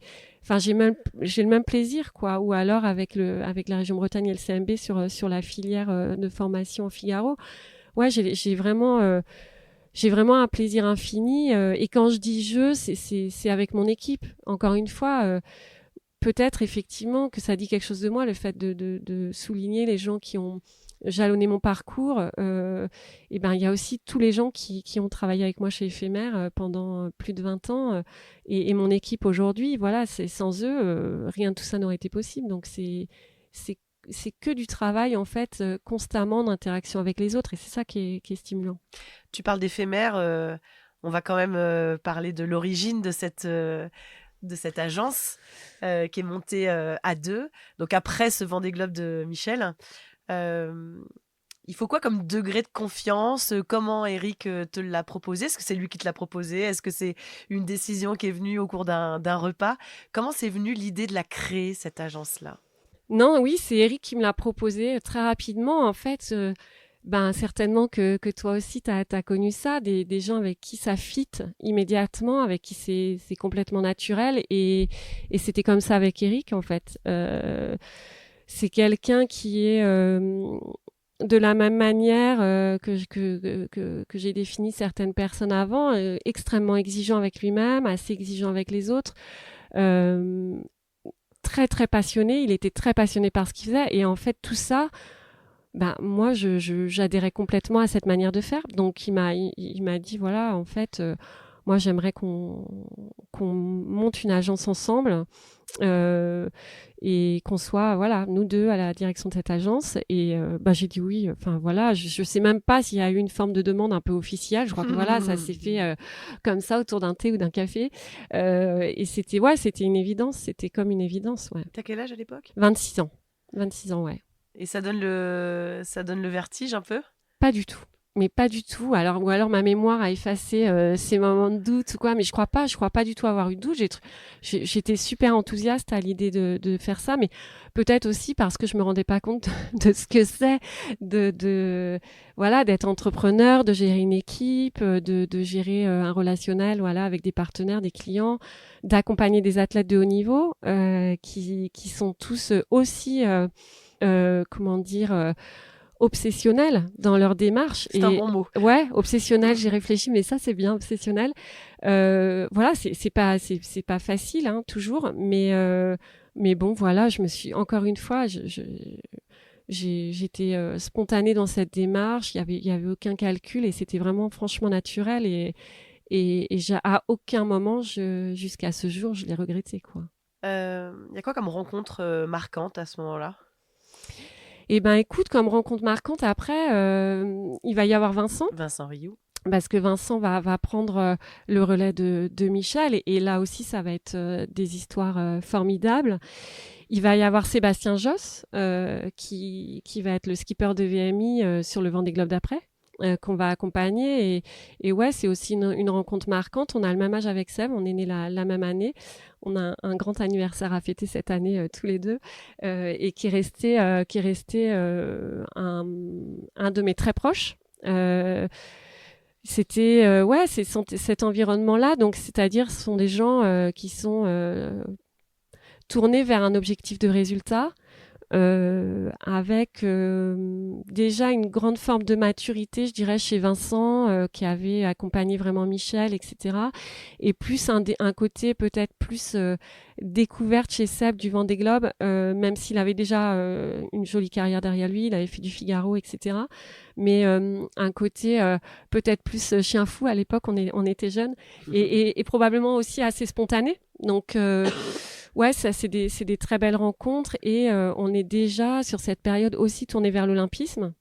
Speaker 3: le même plaisir, quoi. Ou alors avec la région Bretagne et le CMB sur la filière de formation Figaro. Ouais, j'ai vraiment un plaisir infini. Et quand je dis je, c'est avec mon équipe. Encore une fois, peut-être effectivement que ça dit quelque chose de moi, le fait de souligner les gens qui ont jalonné mon parcours. Et ben, il y a aussi tous les gens qui ont travaillé avec moi chez Éphémère pendant plus de 20 ans. Et mon équipe aujourd'hui, voilà, sans eux, rien de tout ça n'aurait été possible. Donc c'est que du travail en fait constamment d'interaction avec les autres et c'est ça qui est stimulant.
Speaker 2: Tu parles d'Éphémère, on va quand même parler de l'origine de cette agence qui est montée à 2, donc après ce Vendée Globe de Michel. Il faut quoi comme degré de confiance? Comment Eric te l'a proposé? Est-ce que c'est lui qui te l'a proposé? Est-ce que c'est une décision qui est venue au cours d'un repas? Comment c'est venu l'idée de la créer, cette agence-là?
Speaker 3: Non, oui, c'est Eric qui me l'a proposé très rapidement. En fait, certainement que toi aussi, tu as connu ça, des gens avec qui ça fit immédiatement, avec qui c'est complètement naturel. Et c'était comme ça avec Eric, en fait. C'est quelqu'un qui est de la même manière que j'ai défini certaines personnes avant, extrêmement exigeant avec lui-même, assez exigeant avec les autres. Très très passionné, il était très passionné par ce qu'il faisait et en fait tout ça, moi j'adhérais complètement à cette manière de faire. Donc il m'a dit voilà, en fait moi j'aimerais qu'on monte une agence ensemble et qu'on soit voilà nous deux à la direction de cette agence et j'ai dit oui. Enfin voilà, je sais même pas s'il y a eu une forme de demande un peu officielle. Je crois que voilà, ça s'est fait comme ça autour d'un thé ou d'un café et c'était une évidence, c'était comme une évidence. Ouais.
Speaker 2: T'as quel âge à l'époque?
Speaker 3: 26 ans, ouais.
Speaker 2: Et ça donne le vertige un peu?
Speaker 3: Pas du tout. mais pas du tout. Alors, ou alors ma mémoire a effacé ces moments de doute ou quoi, mais je crois pas du tout avoir eu de doute. J'étais super enthousiaste à l'idée de faire ça, mais peut-être aussi parce que je me rendais pas compte de ce que c'est voilà, d'être entrepreneur, de gérer une équipe, de gérer un relationnel, voilà, avec des partenaires, des clients, d'accompagner des athlètes de haut niveau qui sont tous aussi, comment dire, obsessionnels dans leur démarche.
Speaker 2: C'est un bon mot.
Speaker 3: Ouais, obsessionnel, j'ai réfléchi, mais ça c'est bien, obsessionnel. Voilà, c'est pas facile, hein, toujours, mais bon, voilà, je me suis encore une fois, j'étais spontanée dans cette démarche. Il y avait aucun calcul et c'était vraiment franchement naturel à aucun moment jusqu'à ce jour je l'ai regretté, quoi.
Speaker 2: Y a quoi comme rencontre marquante à ce moment-là?
Speaker 3: Et ben écoute, comme rencontre marquante après, il va y avoir Vincent.
Speaker 2: Vincent Rioux.
Speaker 3: Parce que Vincent va prendre le relais de Michel et là aussi ça va être des histoires formidables. Il va y avoir Sébastien Josse qui va être le skipper de VMI sur le Vendée Globe d'après. Qu'on va accompagner et ouais, c'est aussi une rencontre marquante. On a le même âge avec Seb, on est nés la même année, on a un grand anniversaire à fêter cette année tous les deux et qui est resté un de mes très proches. C'était ouais, c'est cet environnement-là, donc c'est-à-dire ce sont des gens qui sont tournés vers un objectif de résultat. Avec déjà une grande forme de maturité, je dirais, chez Vincent, qui avait accompagné vraiment Michel, etc. Et plus un côté peut-être plus découverte chez Seb du Vendée Globe, même s'il avait déjà une jolie carrière derrière lui, il avait fait du Figaro, etc. Mais un côté peut-être plus chien fou, à l'époque on était jeunes, et probablement aussi assez spontané. Donc ouais, ça c'est des très belles rencontres et on est déjà sur cette période aussi tournée vers l'olympisme.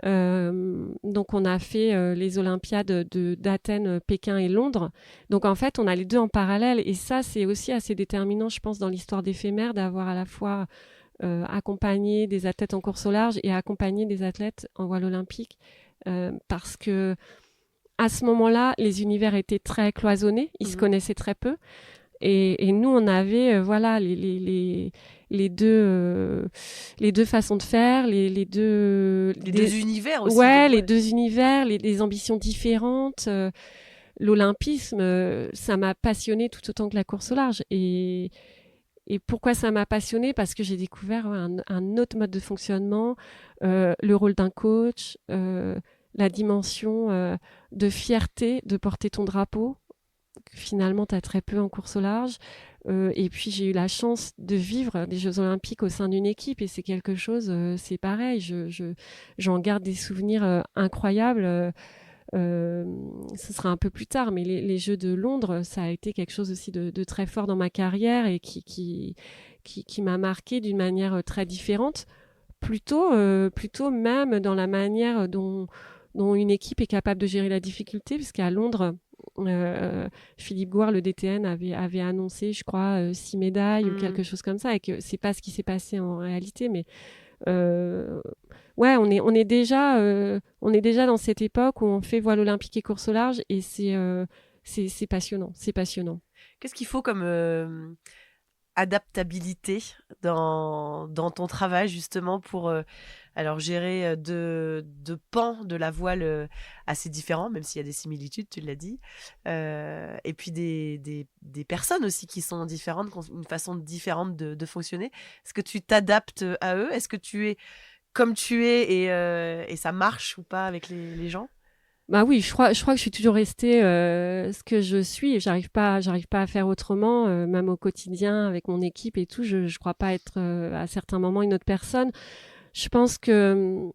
Speaker 3: Donc on a fait les Olympiades d'Athènes, Pékin et Londres. Donc en fait on a les deux en parallèle et ça c'est aussi assez déterminant, je pense, dans l'histoire d'éphémère, d'avoir à la fois accompagné des athlètes en course au large et accompagné des athlètes en voile olympique, parce que à ce moment-là les univers étaient très cloisonnés, ils se connaissaient très peu. Et nous, on avait voilà les deux façons de faire, les deux
Speaker 2: univers aussi.
Speaker 3: Ouais, les deux univers, les ambitions différentes. L'olympisme, ça m'a passionnée tout autant que la course au large. Et pourquoi ça m'a passionnée? Parce que j'ai découvert un autre mode de fonctionnement, le rôle d'un coach, la dimension de fierté de porter ton drapeau. Finalement, tu as très peu en course au large. Et puis, j'ai eu la chance de vivre des Jeux Olympiques au sein d'une équipe. Et c'est quelque chose, c'est pareil. J'en garde des souvenirs incroyables. Ce sera un peu plus tard, mais les Jeux de Londres, ça a été quelque chose aussi de très fort dans ma carrière et qui m'a marqué d'une manière très différente. Plutôt même dans la manière dont une équipe est capable de gérer la difficulté, puisqu'à Londres, Philippe Gouard, le DTN, avait annoncé, je crois, 6 médailles ou quelque chose comme ça, et que c'est pas ce qui s'est passé en réalité, mais ouais, on est déjà dans cette époque où on fait voile olympique et course au large, et c'est passionnant, c'est passionnant.
Speaker 2: Qu'est-ce qu'il faut comme adaptabilité dans ton travail justement pour alors gérer deux pans de la voile assez différents, même s'il y a des similitudes, tu l'as dit, et puis des personnes aussi qui sont différentes, qui ont une façon différente de fonctionner. Est-ce que tu t'adaptes à eux? Est-ce que tu es comme tu es et ça marche ou pas avec les gens?
Speaker 3: Bah oui, je crois que je suis toujours restée ce que je suis. J'arrive pas à faire autrement, même au quotidien avec mon équipe et tout. Je crois pas être à certains moments une autre personne. Je pense que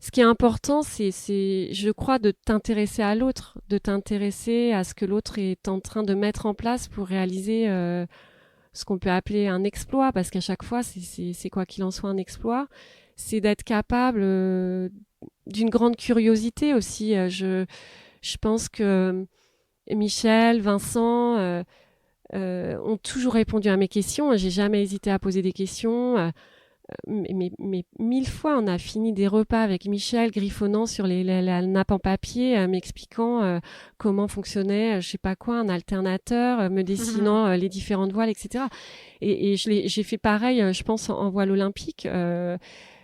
Speaker 3: ce qui est important, c'est, je crois, de t'intéresser à l'autre, de t'intéresser à ce que l'autre est en train de mettre en place pour réaliser ce qu'on peut appeler un exploit, parce qu'à chaque fois, c'est quoi qu'il en soit un exploit. C'est d'être capable d'une grande curiosité aussi. Je pense que Michel, Vincent ont toujours répondu à mes questions. J'ai jamais hésité à poser des questions. mais 1000 fois, on a fini des repas avec Michel griffonnant sur la nappe en papier, m'expliquant comment fonctionnait, je sais pas quoi, un alternateur, me dessinant les différentes voiles, etc. Et j'ai fait pareil, je pense, en voile olympique.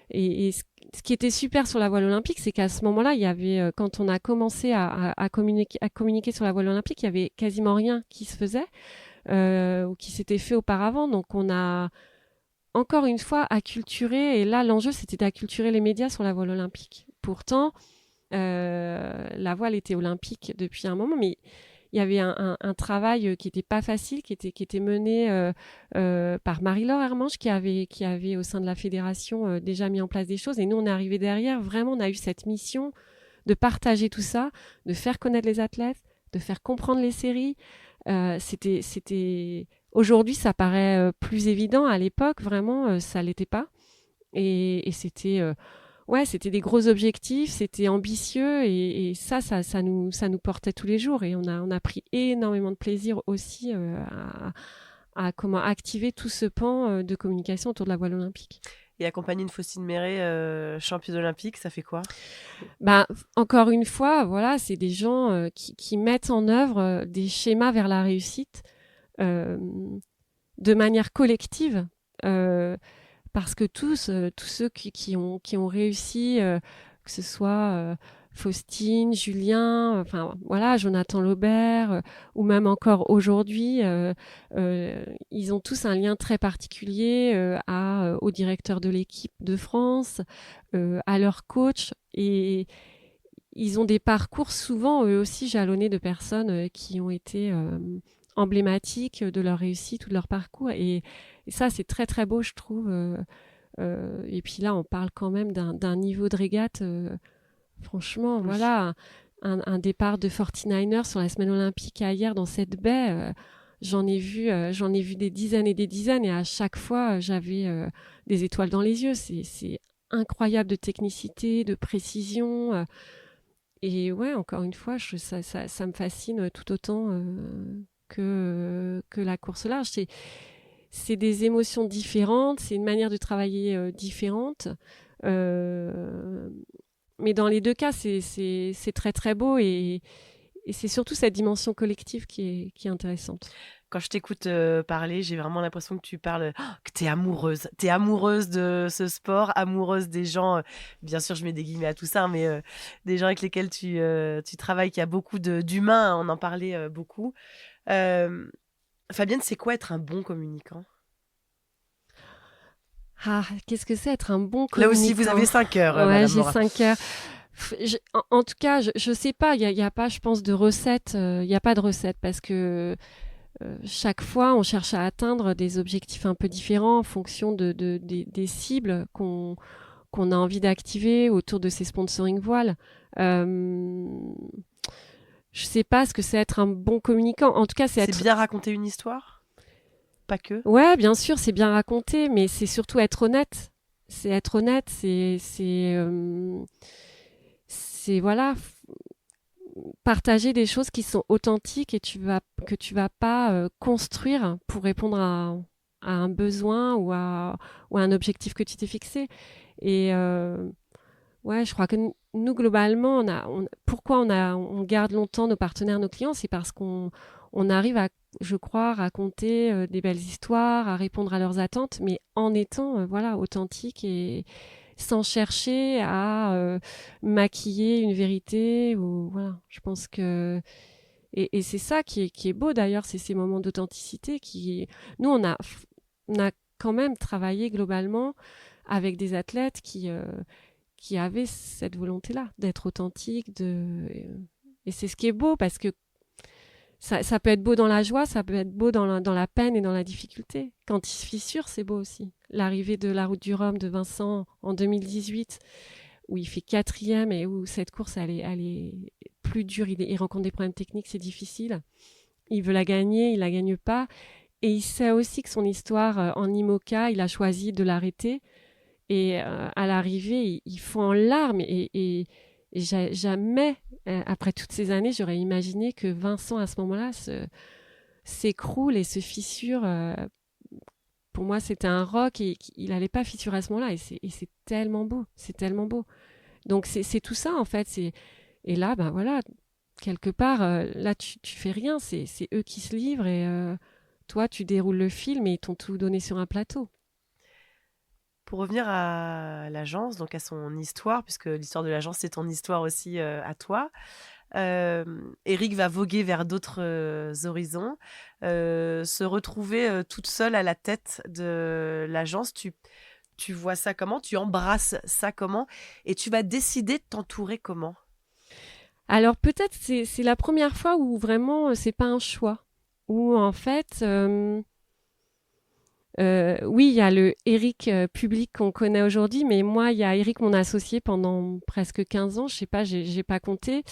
Speaker 3: Et ce qui était super sur la voile olympique, c'est qu'à ce moment-là, il y avait, quand on a commencé à communiquer sur la voile olympique, il y avait quasiment rien qui se faisait ou qui s'était fait auparavant. Donc on a encore une fois acculturé, et là l'enjeu c'était d'acculturer les médias sur la voile olympique. Pourtant, la voile était olympique depuis un moment, mais il y avait un travail qui n'était pas facile, qui était mené par Marie-Laure Hermange, qui avait au sein de la fédération déjà mis en place des choses. Et nous, on est arrivé derrière. Vraiment, on a eu cette mission de partager tout ça, de faire connaître les athlètes, de faire comprendre les séries. Aujourd'hui, ça paraît plus évident. À l'époque, vraiment, ça l'était pas. Et c'était... c'était des gros objectifs, c'était ambitieux et ça nous portait tous les jours et on a pris énormément de plaisir aussi à comment activer tout ce pan de communication autour de la voile olympique.
Speaker 2: Et accompagner une Faustine Méret, championne olympique, ça fait quoi ?
Speaker 3: Encore une fois, voilà, c'est des gens qui mettent en œuvre des schémas vers la réussite de manière collective. Parce que tous ceux qui ont réussi, que ce soit Faustine, Julien, enfin voilà, Jonathan Laubert, ou même encore aujourd'hui, ils ont tous un lien très particulier au directeur de l'équipe de France, à leur coach, et ils ont des parcours souvent eux aussi jalonnés de personnes qui ont été emblématiques de leur réussite ou de leur parcours. Et ça, c'est très très beau, je trouve. Et puis là, on parle quand même d'un niveau de régate. Franchement, voilà, un départ de 49ers sur la semaine olympique à hier dans cette baie. J'en ai vu des dizaines et des dizaines, et à chaque fois, j'avais des étoiles dans les yeux. C'est incroyable de technicité, de précision. Et ouais, encore une fois, ça me fascine tout autant que la course large. C'est des émotions différentes, c'est une manière de travailler différente. Mais dans les deux cas, c'est très très beau, et c'est surtout cette dimension collective qui est intéressante.
Speaker 2: Quand je t'écoute parler, j'ai vraiment l'impression que tu parles, que tu es amoureuse. Tu es amoureuse de ce sport, amoureuse des gens. Bien sûr, je mets des guillemets à tout ça, mais des gens avec lesquels tu travailles, qui a beaucoup d'humains. On en parlait beaucoup. Fabienne, c'est quoi être un bon communicant ?
Speaker 3: Qu'est-ce que c'est être un bon communicant ?
Speaker 2: Là aussi, vous avez 5 heures.
Speaker 3: Ouais, j'ai 5 heures. En tout cas, je sais pas, il y a pas, je pense, de recette. Il n'y a pas de recette, parce que chaque fois, on cherche à atteindre des objectifs un peu différents en fonction des cibles qu'on a envie d'activer autour de ces sponsoring voiles. Je sais pas ce que c'est être un bon communicant. En tout cas, c'est
Speaker 2: bien raconter une histoire ? Pas que ?
Speaker 3: Ouais, bien sûr, c'est bien raconter, mais c'est surtout être honnête. C'est être honnête, c'est voilà, partager des choses qui sont authentiques et que tu vas pas construire pour répondre à un besoin ou à un objectif que tu t'es fixé. Et ouais, je crois que nous, globalement, pourquoi on garde longtemps nos partenaires, nos clients, c'est parce qu'on arrive à, je crois, raconter des belles histoires, à répondre à leurs attentes, mais en étant voilà, authentique et sans chercher à maquiller une vérité. Ou, voilà, je pense que... Et c'est ça qui est beau d'ailleurs, c'est ces moments d'authenticité qui... Nous, on a quand même travaillé globalement avec des athlètes qui avaient cette volonté-là d'être authentique. Et c'est ce qui est beau, parce que ça peut être beau dans la joie, ça peut être beau dans la peine et dans la difficulté. Quand il se fissure, c'est beau aussi. L'arrivée de la Route du Rhum de Vincent en 2018, où il fait 4e et où cette course, elle est plus dure. Il rencontre des problèmes techniques, c'est difficile. Il veut la gagner, il la gagne pas. Et il sait aussi que son histoire en IMOCA, il a choisi de l'arrêter. Et à l'arrivée, il fond en larmes. Et jamais, après toutes ces années, j'aurais imaginé que Vincent, à ce moment-là, s'écroule et se fissure pour moi, c'était un roc et il n'allait pas fissurer à ce moment-là. Et c'est tellement beau, c'est tellement beau. Donc, c'est tout ça, en fait. Et là, ben voilà, quelque part, là, tu fais rien. C'est eux qui se livrent et toi, tu déroules le film et ils t'ont tout donné sur un plateau.
Speaker 2: Pour revenir à l'agence, donc à son histoire, puisque l'histoire de l'agence, c'est ton histoire aussi à toi. Eric va voguer vers d'autres horizons, se retrouver toute seule à la tête de l'agence. Tu vois ça comment? Tu embrasses ça comment? Et tu vas décider de t'entourer comment?
Speaker 3: Alors peut-être c'est la première fois où vraiment c'est pas un choix. Où en fait, oui, il y a le Eric public qu'on connaît aujourd'hui, mais moi, il y a Eric, mon associé, pendant presque 15 ans. Je sais pas, j'ai pas compté.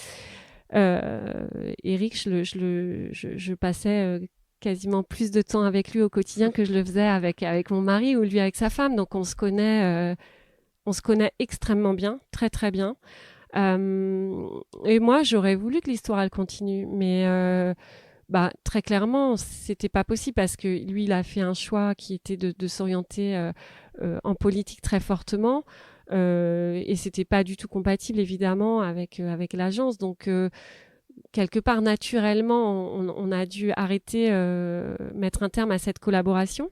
Speaker 3: Eric, je passais quasiment plus de temps avec lui au quotidien que je le faisais avec mon mari ou lui avec sa femme. Donc on se connaît extrêmement bien, très très bien. Et moi, j'aurais voulu que l'histoire elle continue, mais très clairement, c'était pas possible parce que lui, il a fait un choix qui était de s'orienter en politique très fortement. Et c'était pas du tout compatible évidemment avec l'agence. Donc quelque part naturellement, on a dû arrêter, mettre un terme à cette collaboration.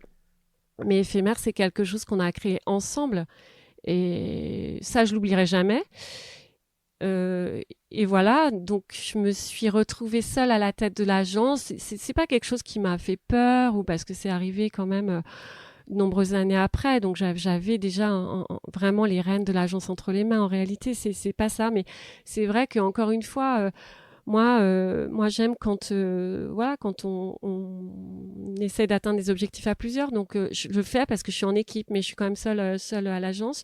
Speaker 3: Mais Éphémère, c'est quelque chose qu'on a créé ensemble et ça, je l'oublierai jamais. Et voilà, donc je me suis retrouvée seule à la tête de l'agence. C'est pas quelque chose qui m'a fait peur ou parce que c'est arrivé quand même de nombreuses années après. Donc j'avais déjà vraiment les rênes de l'agence entre les mains. En réalité, c'est pas ça, mais c'est vrai qu'encore une fois, moi j'aime quand voilà quand on essaie d'atteindre des objectifs à plusieurs. Donc je le fais parce que je suis en équipe, mais je suis quand même seule à l'agence.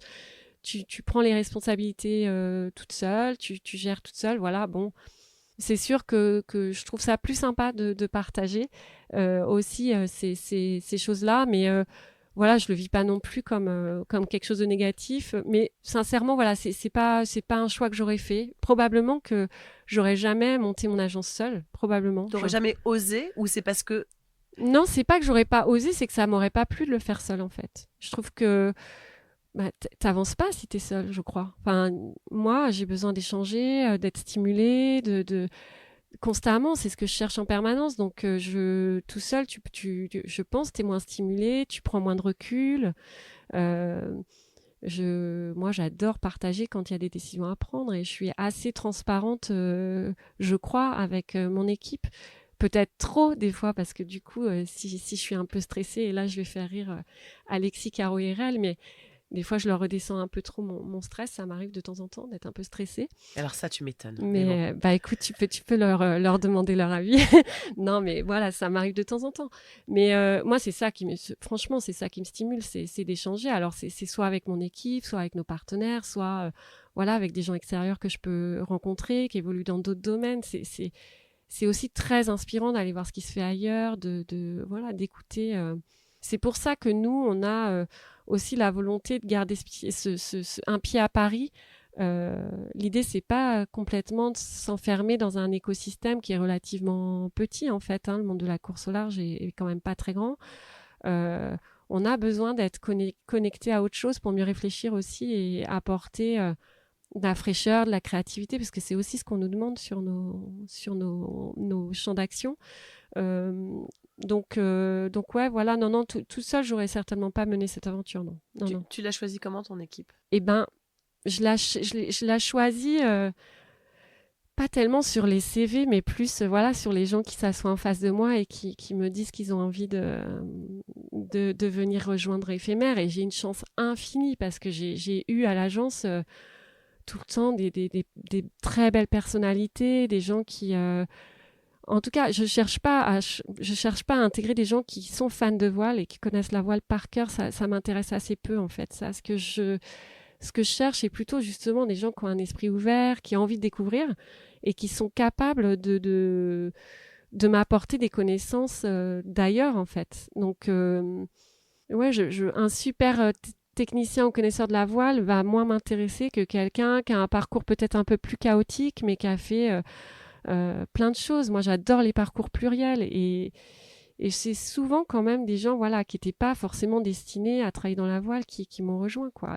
Speaker 3: Tu prends les responsabilités toute seule, tu gères toute seule, voilà, bon. C'est sûr que je trouve ça plus sympa de partager aussi ces choses-là, mais voilà, je le vis pas non plus comme quelque chose de négatif. Mais sincèrement, voilà, c'est pas un choix que j'aurais fait. Probablement que j'aurais jamais monté mon agence seule, probablement.
Speaker 2: T'aurais jamais osé ou c'est parce que...
Speaker 3: Non, c'est pas que j'aurais pas osé, c'est que ça m'aurait pas plu de le faire seule, en fait. Je trouve que t'avances pas si t'es seule, je crois. Enfin, moi, j'ai besoin d'échanger, d'être stimulée, constamment. C'est ce que je cherche en permanence. Donc, tout seul, je pense, t'es moins stimulée, tu prends moins de recul. Moi, j'adore partager quand il y a des décisions à prendre et je suis assez transparente, je crois, avec mon équipe. Peut-être trop des fois parce que du coup, si je suis un peu stressée, et là, je vais faire rire Alexis, Caro et Rel, mais des fois, je leur redescends un peu trop mon stress. Ça m'arrive de temps en temps d'être un peu stressée.
Speaker 2: Alors ça, tu m'étonnes.
Speaker 3: Mais bon. Écoute, tu peux leur demander leur avis. Non, mais voilà, ça m'arrive de temps en temps. Mais moi, franchement, c'est ça qui me stimule, c'est d'échanger. Alors, c'est soit avec mon équipe, soit avec nos partenaires, soit voilà, avec des gens extérieurs que je peux rencontrer, qui évoluent dans d'autres domaines. C'est aussi très inspirant d'aller voir ce qui se fait ailleurs, voilà, d'écouter. C'est pour ça que nous, on a aussi la volonté de garder un pied à Paris. L'idée, c'est pas complètement de s'enfermer dans un écosystème qui est relativement petit, en fait. Le monde de la course au large est quand même pas très grand. On a besoin d'être connecté à autre chose pour mieux réfléchir aussi et apporter de la fraîcheur, de la créativité, parce que c'est aussi ce qu'on nous demande sur nos champs d'action. Donc ouais, voilà, non, tout seul, j'aurais certainement pas mené cette aventure, non.
Speaker 2: Tu l'as choisi comment, ton équipe?
Speaker 3: Eh ben, je l'ai choisi pas tellement sur les CV, mais plus voilà, sur les gens qui s'assoient en face de moi et qui me disent qu'ils ont envie de venir rejoindre Éphémère. Et j'ai une chance infinie parce que j'ai eu à l'agence tout le temps des très belles personnalités, des gens qui... En tout cas, je cherche pas à intégrer des gens qui sont fans de voile et qui connaissent la voile par cœur. Ça m'intéresse assez peu, en fait. Ce que je cherche, c'est plutôt justement des gens qui ont un esprit ouvert, qui ont envie de découvrir et qui sont capables de m'apporter des connaissances d'ailleurs, en fait. Donc, ouais, un super technicien ou connaisseur de la voile va moins m'intéresser que quelqu'un qui a un parcours peut-être un peu plus chaotique, mais qui a fait plein de choses. Moi, j'adore les parcours pluriels et Et c'est souvent quand même des gens voilà, qui n'étaient pas forcément destinés à travailler dans la voile qui m'ont rejoint. Quoi.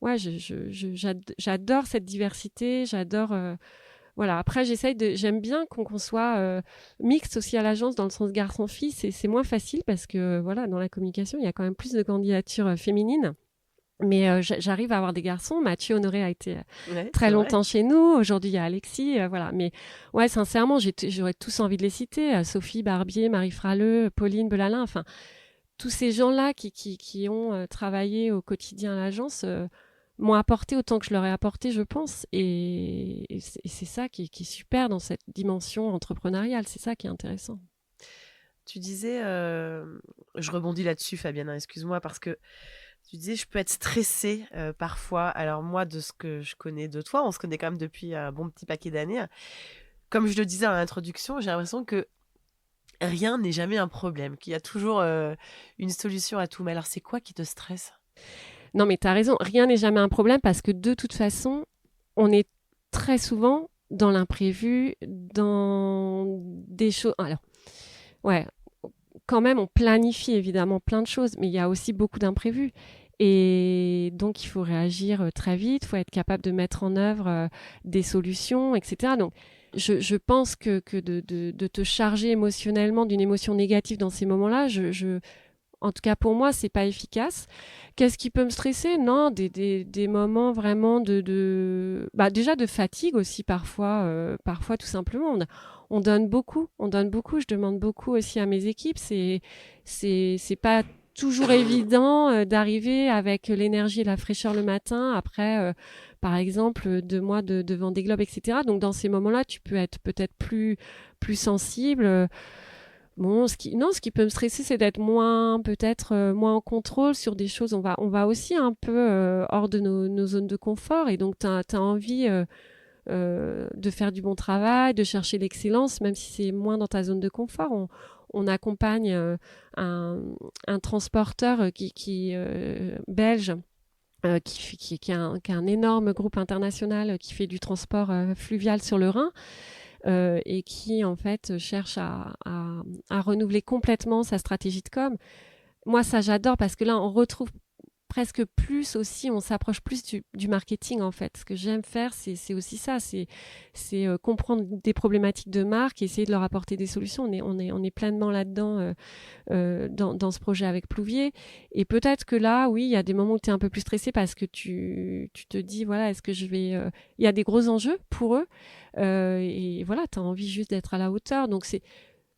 Speaker 3: Ouais, j'adore cette diversité, j'adore... voilà. Après, j'aime bien qu'on soit mixte aussi à l'agence dans le sens garçon-fille. C'est moins facile parce que voilà, dans la communication, il y a quand même plus de candidatures féminines. Mais j'arrive à avoir des garçons. Mathieu Honoré a été très longtemps chez nous. Aujourd'hui, il y a Alexis. Voilà. Mais ouais, sincèrement, j'aurais tous envie de les citer. Sophie Barbier, Marie Fraleux, Pauline Belalin. Enfin, tous ces gens-là qui ont travaillé au quotidien à l'agence m'ont apporté autant que je leur ai apporté, je pense. Et c'est ça qui est super dans cette dimension entrepreneuriale. C'est ça qui est intéressant.
Speaker 2: Tu disais, je rebondis là-dessus, Fabienne, excuse-moi, parce que tu disais, je peux être stressée parfois. Alors moi, de ce que je connais de toi, on se connaît quand même depuis un bon petit paquet d'années. Comme je le disais en introduction, j'ai l'impression que rien n'est jamais un problème, qu'il y a toujours une solution à tout. Mais alors, c'est quoi qui te stresse ?
Speaker 3: Non, mais tu as raison, rien n'est jamais un problème parce que de toute façon, on est très souvent dans l'imprévu, dans des choses... Alors, ouais, quand même, on planifie évidemment plein de choses, mais il y a aussi beaucoup d'imprévus. Et donc, il faut réagir très vite, il faut être capable de mettre en œuvre des solutions, etc. Donc, je pense que de te charger émotionnellement d'une émotion négative dans ces moments-là, en tout cas pour moi, c'est pas efficace. Qu'est-ce qui peut me stresser ? Non, des moments vraiment déjà de fatigue aussi parfois tout simplement. On donne beaucoup, je demande beaucoup aussi à mes équipes. C'est pas toujours évident d'arriver avec l'énergie et la fraîcheur le matin après, par exemple, 2 mois de Vendée Globe, etc. Donc dans ces moments-là, tu peux être peut-être plus sensible. Bon, ce qui peut me stresser, c'est d'être peut-être moins en contrôle sur des choses. On va aussi un peu hors de nos zones de confort. Et donc, tu as envie de faire du bon travail, de chercher l'excellence, même si c'est moins dans ta zone de confort. On accompagne un transporteur qui belge, qui a un énorme groupe international qui fait du transport fluvial sur le Rhin. Et qui en fait cherche à renouveler complètement sa stratégie de com. Moi, ça j'adore parce que là, on retrouve presque plus aussi, on s'approche plus du marketing en fait. Ce que j'aime faire, c'est aussi ça, c'est comprendre des problématiques de marque, essayer de leur apporter des solutions. On est pleinement là-dedans dans ce projet avec Plouvier. Et peut-être que là, oui, il y a des moments où tu es un peu plus stressé parce que tu te dis, voilà, est-ce que je vais... Il y a des gros enjeux pour eux. Et voilà, tu as envie juste d'être à la hauteur. Donc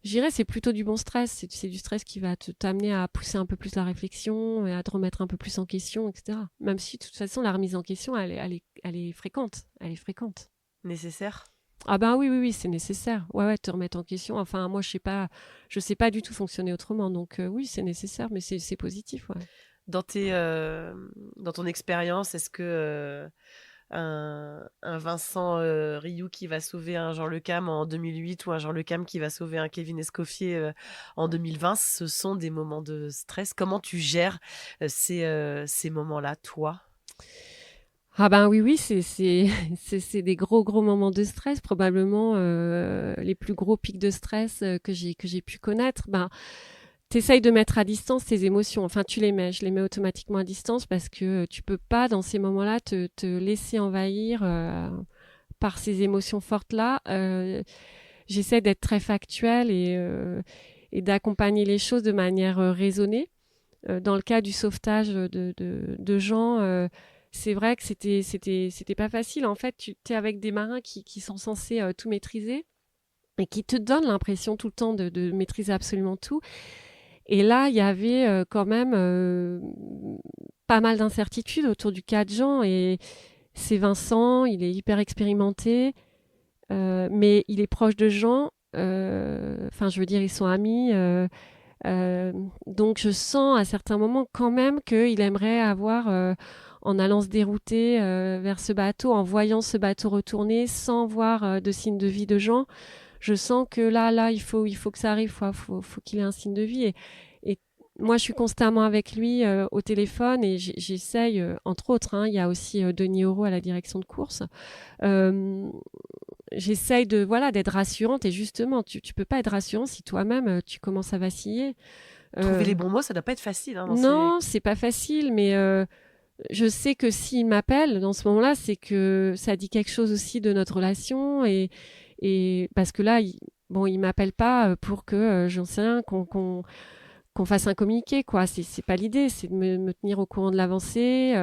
Speaker 3: je dirais c'est plutôt du bon stress. C'est du stress qui va t'amener à pousser un peu plus la réflexion et à te remettre un peu plus en question, etc. Même si, de toute façon, la remise en question, elle est fréquente. Elle est fréquente.
Speaker 2: Nécessaire ?
Speaker 3: Ah ben oui, c'est nécessaire. Ouais, te remettre en question. Enfin, moi, je sais pas du tout fonctionner autrement. Donc oui, c'est nécessaire, mais c'est positif, ouais.
Speaker 2: Dans ton expérience, est-ce que... un Vincent Rioux qui va sauver un Jean Le Cam en 2008 ou un Jean Le Cam qui va sauver un Kevin Escoffier en 2020, ce sont des moments de stress. Comment tu gères ces moments-là, toi ?
Speaker 3: Ah ben oui, c'est des gros moments de stress, probablement les plus gros pics de stress que j'ai pu connaître. Ben, t'essayes de mettre à distance tes émotions. Enfin, je les mets automatiquement à distance parce que tu peux pas, dans ces moments-là, te laisser envahir par ces émotions fortes-là. J'essaie d'être très factuelle et d'accompagner les choses de manière raisonnée. Dans le cas du sauvetage de gens, c'est vrai que c'était pas facile. En fait, tu es avec des marins qui sont censés tout maîtriser et qui te donnent l'impression tout le temps de maîtriser absolument tout. Et là, il y avait quand même pas mal d'incertitudes autour du cas de Jean. Et c'est Vincent, il est hyper expérimenté, mais il est proche de Jean. Enfin, je veux dire, ils sont amis. Donc, je sens à certains moments quand même qu'il aimerait avoir, en allant se dérouter vers ce bateau, en voyant ce bateau retourner, sans voir de signe de vie de Jean, je sens que là, il faut que ça arrive, faut qu'il ait un signe de vie. Et moi, je suis constamment avec lui au téléphone et j'essaye, entre autres, il y a aussi Denis Auro à la direction de course. j'essaye d'être rassurante et justement, tu peux pas être rassurant si toi-même tu commences à vaciller.
Speaker 2: Trouver les bons mots, ça doit pas être facile, hein, dans ces...
Speaker 3: Non, c'est pas facile, mais je sais que s'il m'appelle dans ce moment-là, c'est que ça dit quelque chose aussi de notre relation et parce que là, il m'appelle pas pour que j'en sais rien qu'on fasse un communiqué, quoi. C'est pas l'idée, c'est de me tenir au courant de l'avancée.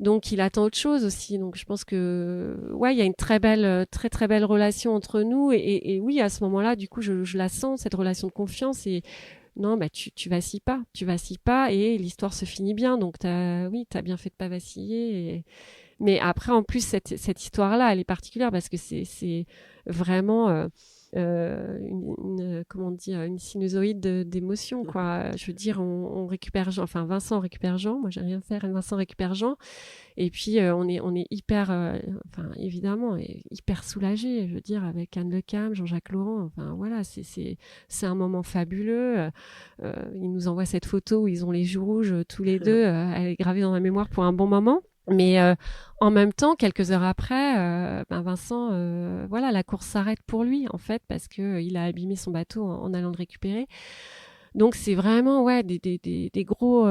Speaker 3: Donc il attend autre chose aussi. Donc je pense que ouais, il y a une très très belle relation entre nous et oui, à ce moment-là, du coup, je la sens cette relation de confiance et non, bah tu vacilles pas et l'histoire se finit bien. Donc t'as bien fait de pas vaciller. Mais après, en plus, cette histoire-là, elle est particulière parce que c'est vraiment comment dire, une sinusoïde d'émotions, quoi. Je veux dire, on récupère Jean, enfin Vincent récupère Jean, moi j'ai rien fait, Vincent récupère Jean, et puis on est hyper, enfin évidemment, hyper soulagé, je veux dire, avec Anne Le Cam, Jean-Jacques Laurent, enfin voilà, c'est un moment fabuleux. Ils nous envoient cette photo où ils ont les joues rouges tous les deux, elle est gravée dans ma mémoire pour un bon moment. Mais en même temps, quelques heures après, Vincent, voilà, la course s'arrête pour lui en fait parce que il a abîmé son bateau en allant le récupérer. Donc c'est vraiment ouais des gros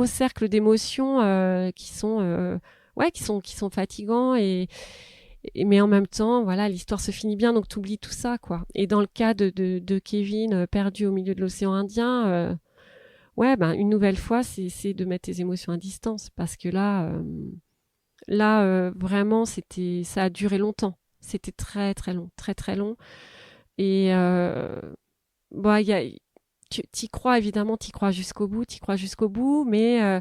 Speaker 3: cercles d'émotions qui sont ouais qui sont fatigants mais en même temps voilà l'histoire se finit bien donc t'oublies tout ça quoi. Et dans le cas de Kevin perdu au milieu de l'océan Indien. Ouais, une nouvelle fois, c'est de mettre tes émotions à distance parce que là, vraiment, ça a duré longtemps. C'était très très long, très très long. Et bah, t'y crois évidemment, t'y crois jusqu'au bout, mais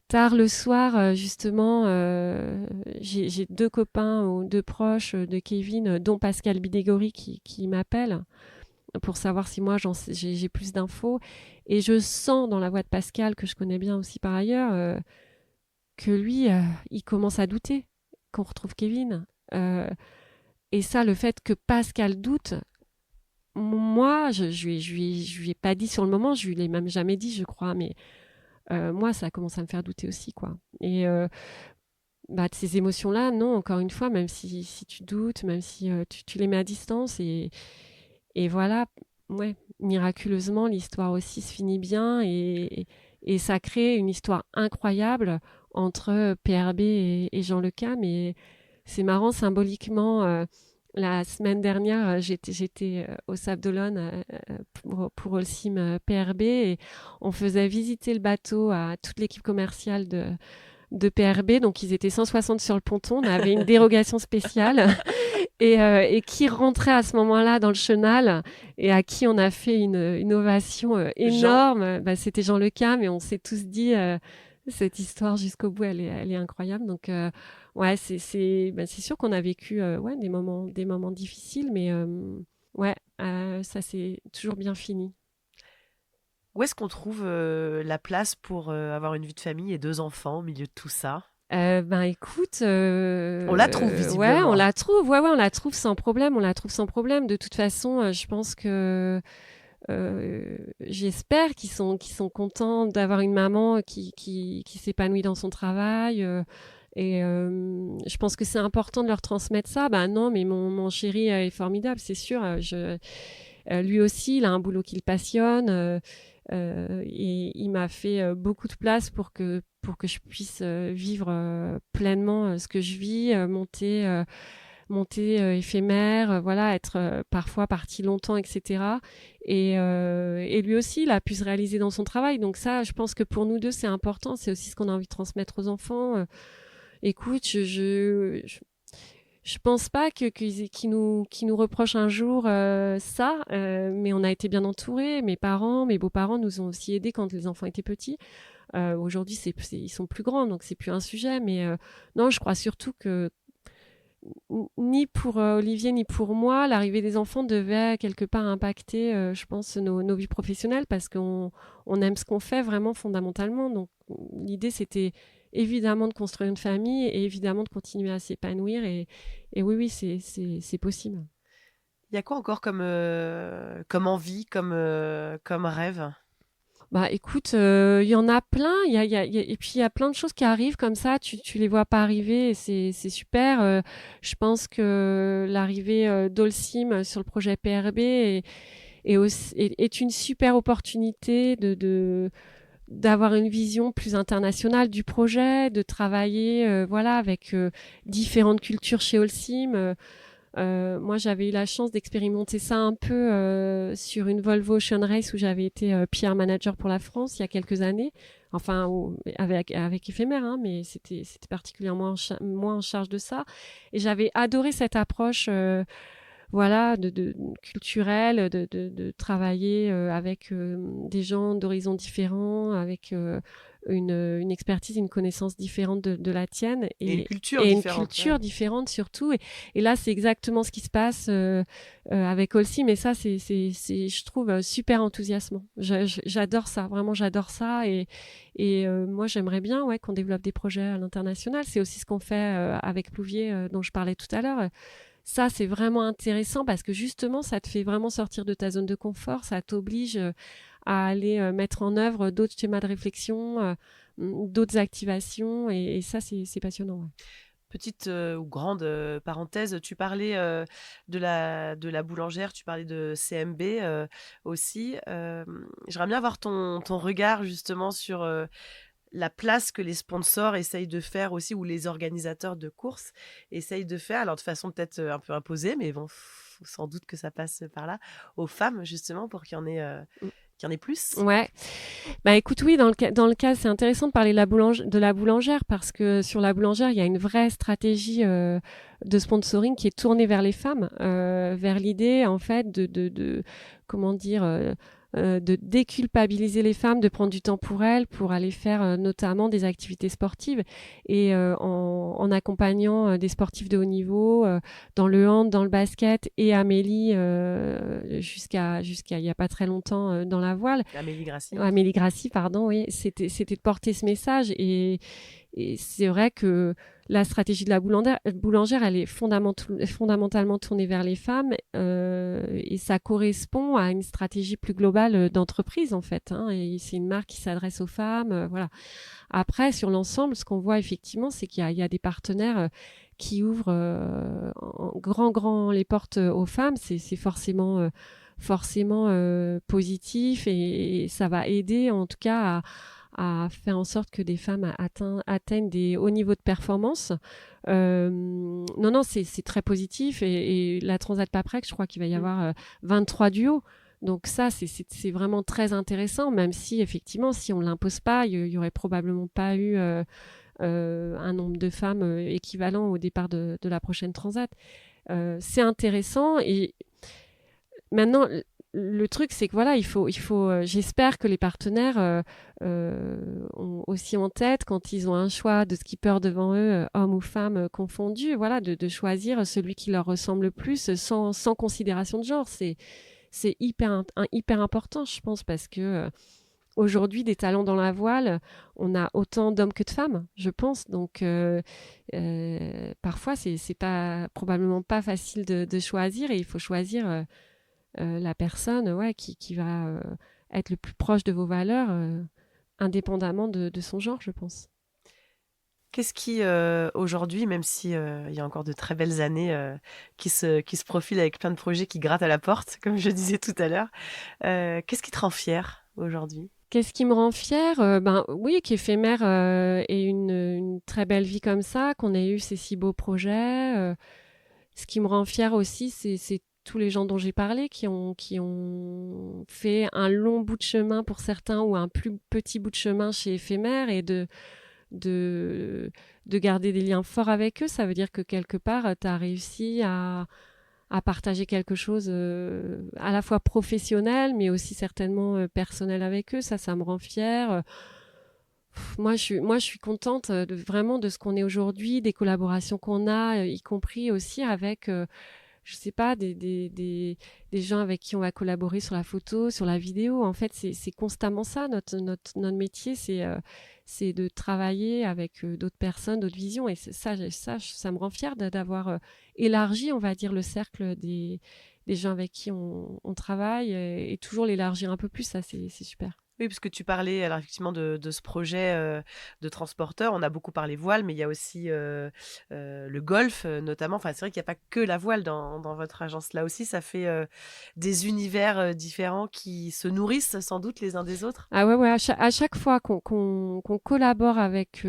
Speaker 3: tard le soir, justement, j'ai deux copains ou deux proches de Kevin, dont Pascal Bidégory qui m'appelle pour savoir si moi j'ai plus d'infos. Et je sens dans la voix de Pascal, que je connais bien aussi par ailleurs, que lui, il commence à douter qu'on retrouve Kevin. Et ça, le fait que Pascal doute, moi, je lui ai pas dit sur le moment, je lui l'ai même jamais dit, je crois, mais moi, ça commence à me faire douter aussi, quoi. Et de ces émotions-là, non, encore une fois, même si tu doutes, même si tu les mets à distance et voilà, ouais, miraculeusement, l'histoire aussi se finit bien et ça crée une histoire incroyable entre PRB et Jean Le Cam. Et c'est marrant, symboliquement, la semaine dernière, j'étais au Sable d'Olonne pour Holcim PRB et on faisait visiter le bateau à toute l'équipe commerciale de PRB. Donc, ils étaient 160 sur le ponton. On avait une dérogation spéciale. Et qui rentrait à ce moment-là dans le chenal et à qui on a fait une ovation énorme, c'était Jean Le Cam et on s'est tous dit cette histoire jusqu'au bout, elle est incroyable. Donc ouais, c'est sûr qu'on a vécu ouais, des moments difficiles, mais ouais, ça c'est toujours bien fini.
Speaker 2: Où est-ce qu'on trouve la place pour avoir une vie de famille et 2 enfants au milieu de tout ça?
Speaker 3: Écoute,
Speaker 2: On la trouve
Speaker 3: ouais,
Speaker 2: visiblement.
Speaker 3: on la trouve, ouais, on la trouve sans problème, on la trouve sans problème. De toute façon, je pense que j'espère qu'ils sont contents d'avoir une maman qui s'épanouit dans son travail. Et je pense que c'est important de leur transmettre ça. Bah non, mais mon chéri est formidable, c'est sûr. Lui aussi, il a un boulot qui le passionne. Et il m'a fait beaucoup de place pour que je puisse vivre pleinement ce que je vis, monter éphémère, voilà, être parfois parti longtemps, etc. Et lui aussi, il a pu se réaliser dans son travail. Donc ça, je pense que pour nous deux, c'est important. C'est aussi ce qu'on a envie de transmettre aux enfants. Écoute, je pense pas qu'ils nous reprochent un jour ça, mais on a été bien entourés. Mes parents, mes beaux-parents nous ont aussi aidés quand les enfants étaient petits. Aujourd'hui, ils sont plus grands, donc c'est plus un sujet. Mais non, je crois surtout que ni pour Olivier ni pour moi, l'arrivée des enfants devait quelque part impacter, je pense, nos vies professionnelles parce on aime ce qu'on fait vraiment fondamentalement. Donc l'idée, c'était évidemment de construire une famille et évidemment de continuer à s'épanouir. Et oui, c'est possible.
Speaker 2: Il y a quoi encore comme envie, comme rêve?
Speaker 3: Bah écoute, il y en a plein, et puis il y a plein de choses qui arrivent comme ça, tu les vois pas arriver et c'est super. Je pense que l'arrivée d'Holcim sur le projet PRB est une super opportunité d'avoir une vision plus internationale du projet, de travailler voilà avec différentes cultures chez Holcim. Moi, j'avais eu la chance d'expérimenter ça un peu sur une Volvo Ocean Race où j'avais été PR manager pour la France il y a quelques années. Enfin, avec éphémère, hein, mais c'était particulièrement moi en charge de ça. Et j'avais adoré cette approche, voilà, de culturelle, travailler avec des gens d'horizons différents, avec une expertise, une connaissance différente de la tienne
Speaker 2: Et une culture
Speaker 3: et une
Speaker 2: différente.
Speaker 3: culture différente surtout. Et là, c'est exactement ce qui se passe avec Holcim. Mais ça, c'est, je trouve, super enthousiasmant. J'adore ça, vraiment, j'adore ça. Et moi, j'aimerais bien qu'on développe des projets à l'international. C'est aussi ce qu'on fait avec Plouvier, dont je parlais tout à l'heure. Ça, c'est vraiment intéressant parce que justement, ça te fait vraiment sortir de ta zone de confort, ça t'oblige à aller mettre en œuvre d'autres schémas de réflexion, d'autres activations, et ça, c'est passionnant. Ouais.
Speaker 2: Petite ou grande parenthèse, tu parlais de la boulangère, tu parlais de CMB aussi. J'aimerais bien avoir ton regard justement sur la place que les sponsors essayent de faire aussi, ou les organisateurs de courses essayent de faire, alors de façon peut-être un peu imposée, mais bon, faut sans doute que ça passe par là, aux femmes justement pour qu'il y en ait plus.
Speaker 3: Ouais. Bah écoute, oui, dans le cas, c'est intéressant de parler de la boulangère parce que sur la boulangère, il y a une vraie stratégie de sponsoring qui est tournée vers les femmes, vers l'idée en fait comment dire, de déculpabiliser les femmes, de prendre du temps pour elles, pour aller faire notamment des activités sportives et en accompagnant des sportifs de haut niveau dans le hand, dans le basket et Amélie jusqu'à il y a pas très longtemps dans la voile. Amélie Grassi, pardon, oui, c'était de porter ce message et c'est vrai que la stratégie de la boulangère, elle est fondamentalement tournée vers les femmes et ça correspond à une stratégie plus globale d'entreprise en fait. Hein, et c'est une marque qui s'adresse aux femmes, voilà. Après, sur l'ensemble, ce qu'on voit effectivement, c'est qu'il y a des partenaires qui ouvrent en grand les portes aux femmes. C'est forcément positif et ça va aider en tout cas à faire en sorte que des femmes atteignent des hauts niveaux de performance. Non, c'est très positif et la Transat Paprec, je crois qu'il va y avoir 23 duos. Donc ça, c'est vraiment très intéressant, même si effectivement, si on ne l'impose pas, il n'y aurait probablement pas eu un nombre de femmes équivalent au départ de la prochaine Transat. C'est intéressant et maintenant, le truc, c'est que voilà, il faut j'espère que les partenaires ont aussi en tête, quand ils ont un choix de skipper devant eux, hommes ou femmes confondus, voilà, de choisir celui qui leur ressemble le plus sans considération de genre. C'est hyper important, je pense, parce que aujourd'hui, des talents dans la voile, on a autant d'hommes que de femmes, je pense. Donc, parfois, c'est probablement pas facile de choisir et il faut choisir la personne qui va être le plus proche de vos valeurs, indépendamment de son genre, je pense.
Speaker 2: Qu'est-ce qui, aujourd'hui, même si il y a encore de très belles années qui se profilent avec plein de projets qui grattent à la porte, comme je disais tout à l'heure, qu'est-ce qui te rend fière aujourd'hui ?
Speaker 3: Qu'est-ce qui me rend fière ? Oui, qu'Éphémère ait une très belle vie comme ça, qu'on ait eu ces si beaux projets. Ce qui me rend fière aussi, c'est tous les gens dont j'ai parlé qui ont fait un long bout de chemin pour certains ou un plus petit bout de chemin chez Éphémère et de garder des liens forts avec eux. Ça veut dire que quelque part, tu as réussi à partager quelque chose à la fois professionnel, mais aussi certainement personnel avec eux. Ça me rend fière. Moi, je suis contente vraiment de ce qu'on est aujourd'hui, des collaborations qu'on a, y compris aussi avec je sais pas, des gens avec qui on va collaborer sur la photo, sur la vidéo. En fait, c'est constamment ça, notre métier, c'est de travailler avec d'autres personnes, d'autres visions. Et ça me rend fière d'avoir élargi, on va dire, le cercle des gens avec qui on travaille et toujours l'élargir un peu plus. Ça, c'est super.
Speaker 2: Oui, parce que tu parlais alors effectivement de ce projet, de transporteur. On a beaucoup parlé voile, mais il y a aussi, le golf, notamment. Enfin, c'est vrai qu'il y a pas que la voile dans votre agence. Là aussi, ça fait, des univers, différents qui se nourrissent sans doute les uns des autres?
Speaker 3: Ah ouais, ouais, à chaque fois qu'on collabore avec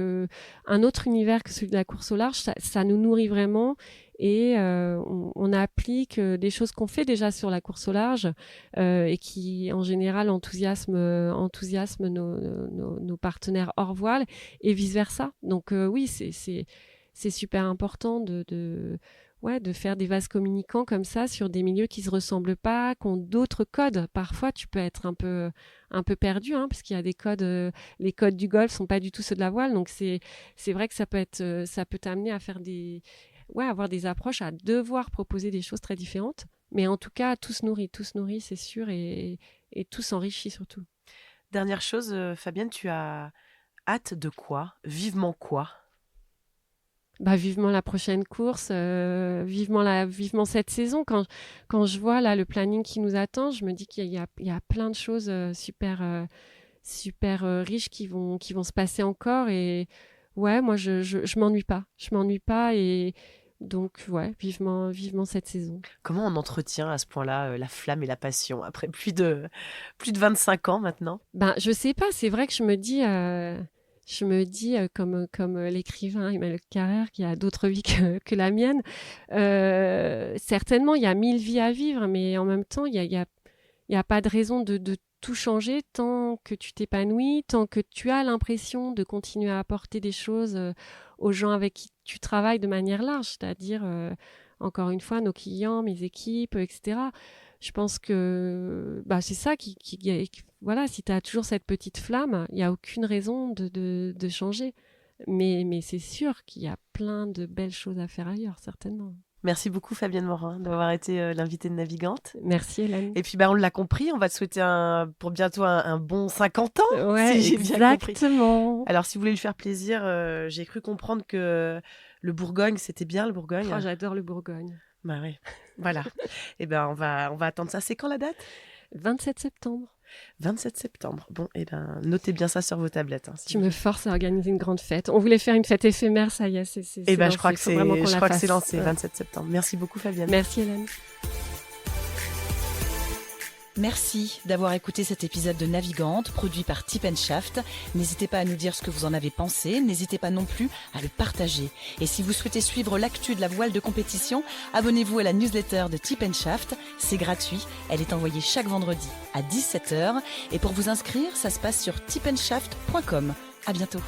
Speaker 3: un autre univers que celui de la course au large, ça nous nourrit vraiment et on applique des choses qu'on fait déjà sur la course au large et qui, en général, enthousiasment nos partenaires hors voile et vice-versa. Donc oui, c'est super important ouais, de faire des vases communicants comme ça sur des milieux qui se ressemblent pas, qui ont d'autres codes. Parfois, tu peux être un peu perdu, hein, parce qu'il y a des codes, les codes du golf sont pas du tout ceux de la voile. Donc c'est vrai que ça peut t'amener à faire avoir des approches, à devoir proposer des choses très différentes. Mais en tout cas, tout se nourrit, c'est sûr, et tout s'enrichit surtout.
Speaker 2: Dernière chose, Fabienne, tu as hâte de quoi? Vivement quoi?
Speaker 3: Bah, vivement la prochaine course, vivement cette saison. Quand je vois là le planning qui nous attend, je me dis qu'il y a plein de choses super riches qui vont se passer encore. Et ouais, moi je m'ennuie pas. Je m'ennuie pas et donc ouais, vivement cette saison.
Speaker 2: Comment on entretient à ce point-là, la flamme et la passion après plus de 25 ans maintenant?
Speaker 3: Ben je sais pas. C'est vrai que je me dis, comme l'écrivain Emmanuel Carrère, qui a d'autres vies que la mienne, certainement, il y a 1000 vies à vivre, mais en même temps, il y a pas de raison de tout changer tant que tu t'épanouis, tant que tu as l'impression de continuer à apporter des choses aux gens avec qui tu travailles de manière large, c'est-à-dire, encore une fois, nos clients, mes équipes, etc. Je pense que c'est ça voilà, si tu as toujours cette petite flamme, il n'y a aucune raison de changer. Mais c'est sûr qu'il y a plein de belles choses à faire ailleurs, certainement.
Speaker 2: Merci beaucoup Fabienne Morin d'avoir été, l'invitée de Navigante.
Speaker 3: Merci Hélène.
Speaker 2: Et puis on l'a compris, on va te souhaiter pour bientôt un bon 50 ans,
Speaker 3: Ouais,
Speaker 2: si j'ai bien compris.
Speaker 3: exactement.
Speaker 2: Alors si vous voulez lui faire plaisir, j'ai cru comprendre que le Bourgogne, c'était bien le Bourgogne.
Speaker 3: Oh, j'adore le Bourgogne.
Speaker 2: Bah oui, voilà. Et on va attendre ça. C'est quand la date?
Speaker 3: 27 septembre.
Speaker 2: 27 septembre. Bon, notez bien ça sur vos tablettes. Hein,
Speaker 3: tu me forces à organiser une grande fête. On voulait faire une fête éphémère, ça y est, c'est
Speaker 2: je crois que c'est lancé, 27 septembre. Merci beaucoup Fabienne.
Speaker 3: Merci Hélène.
Speaker 1: Merci d'avoir écouté cet épisode de Navigante, produit par Tip & Shaft. N'hésitez pas à nous dire ce que vous en avez pensé, n'hésitez pas non plus à le partager. Et si vous souhaitez suivre l'actu de la voile de compétition, abonnez-vous à la newsletter de Tip & Shaft. C'est gratuit, elle est envoyée chaque vendredi à 17h. Et pour vous inscrire, ça se passe sur tipandshaft.com. À bientôt.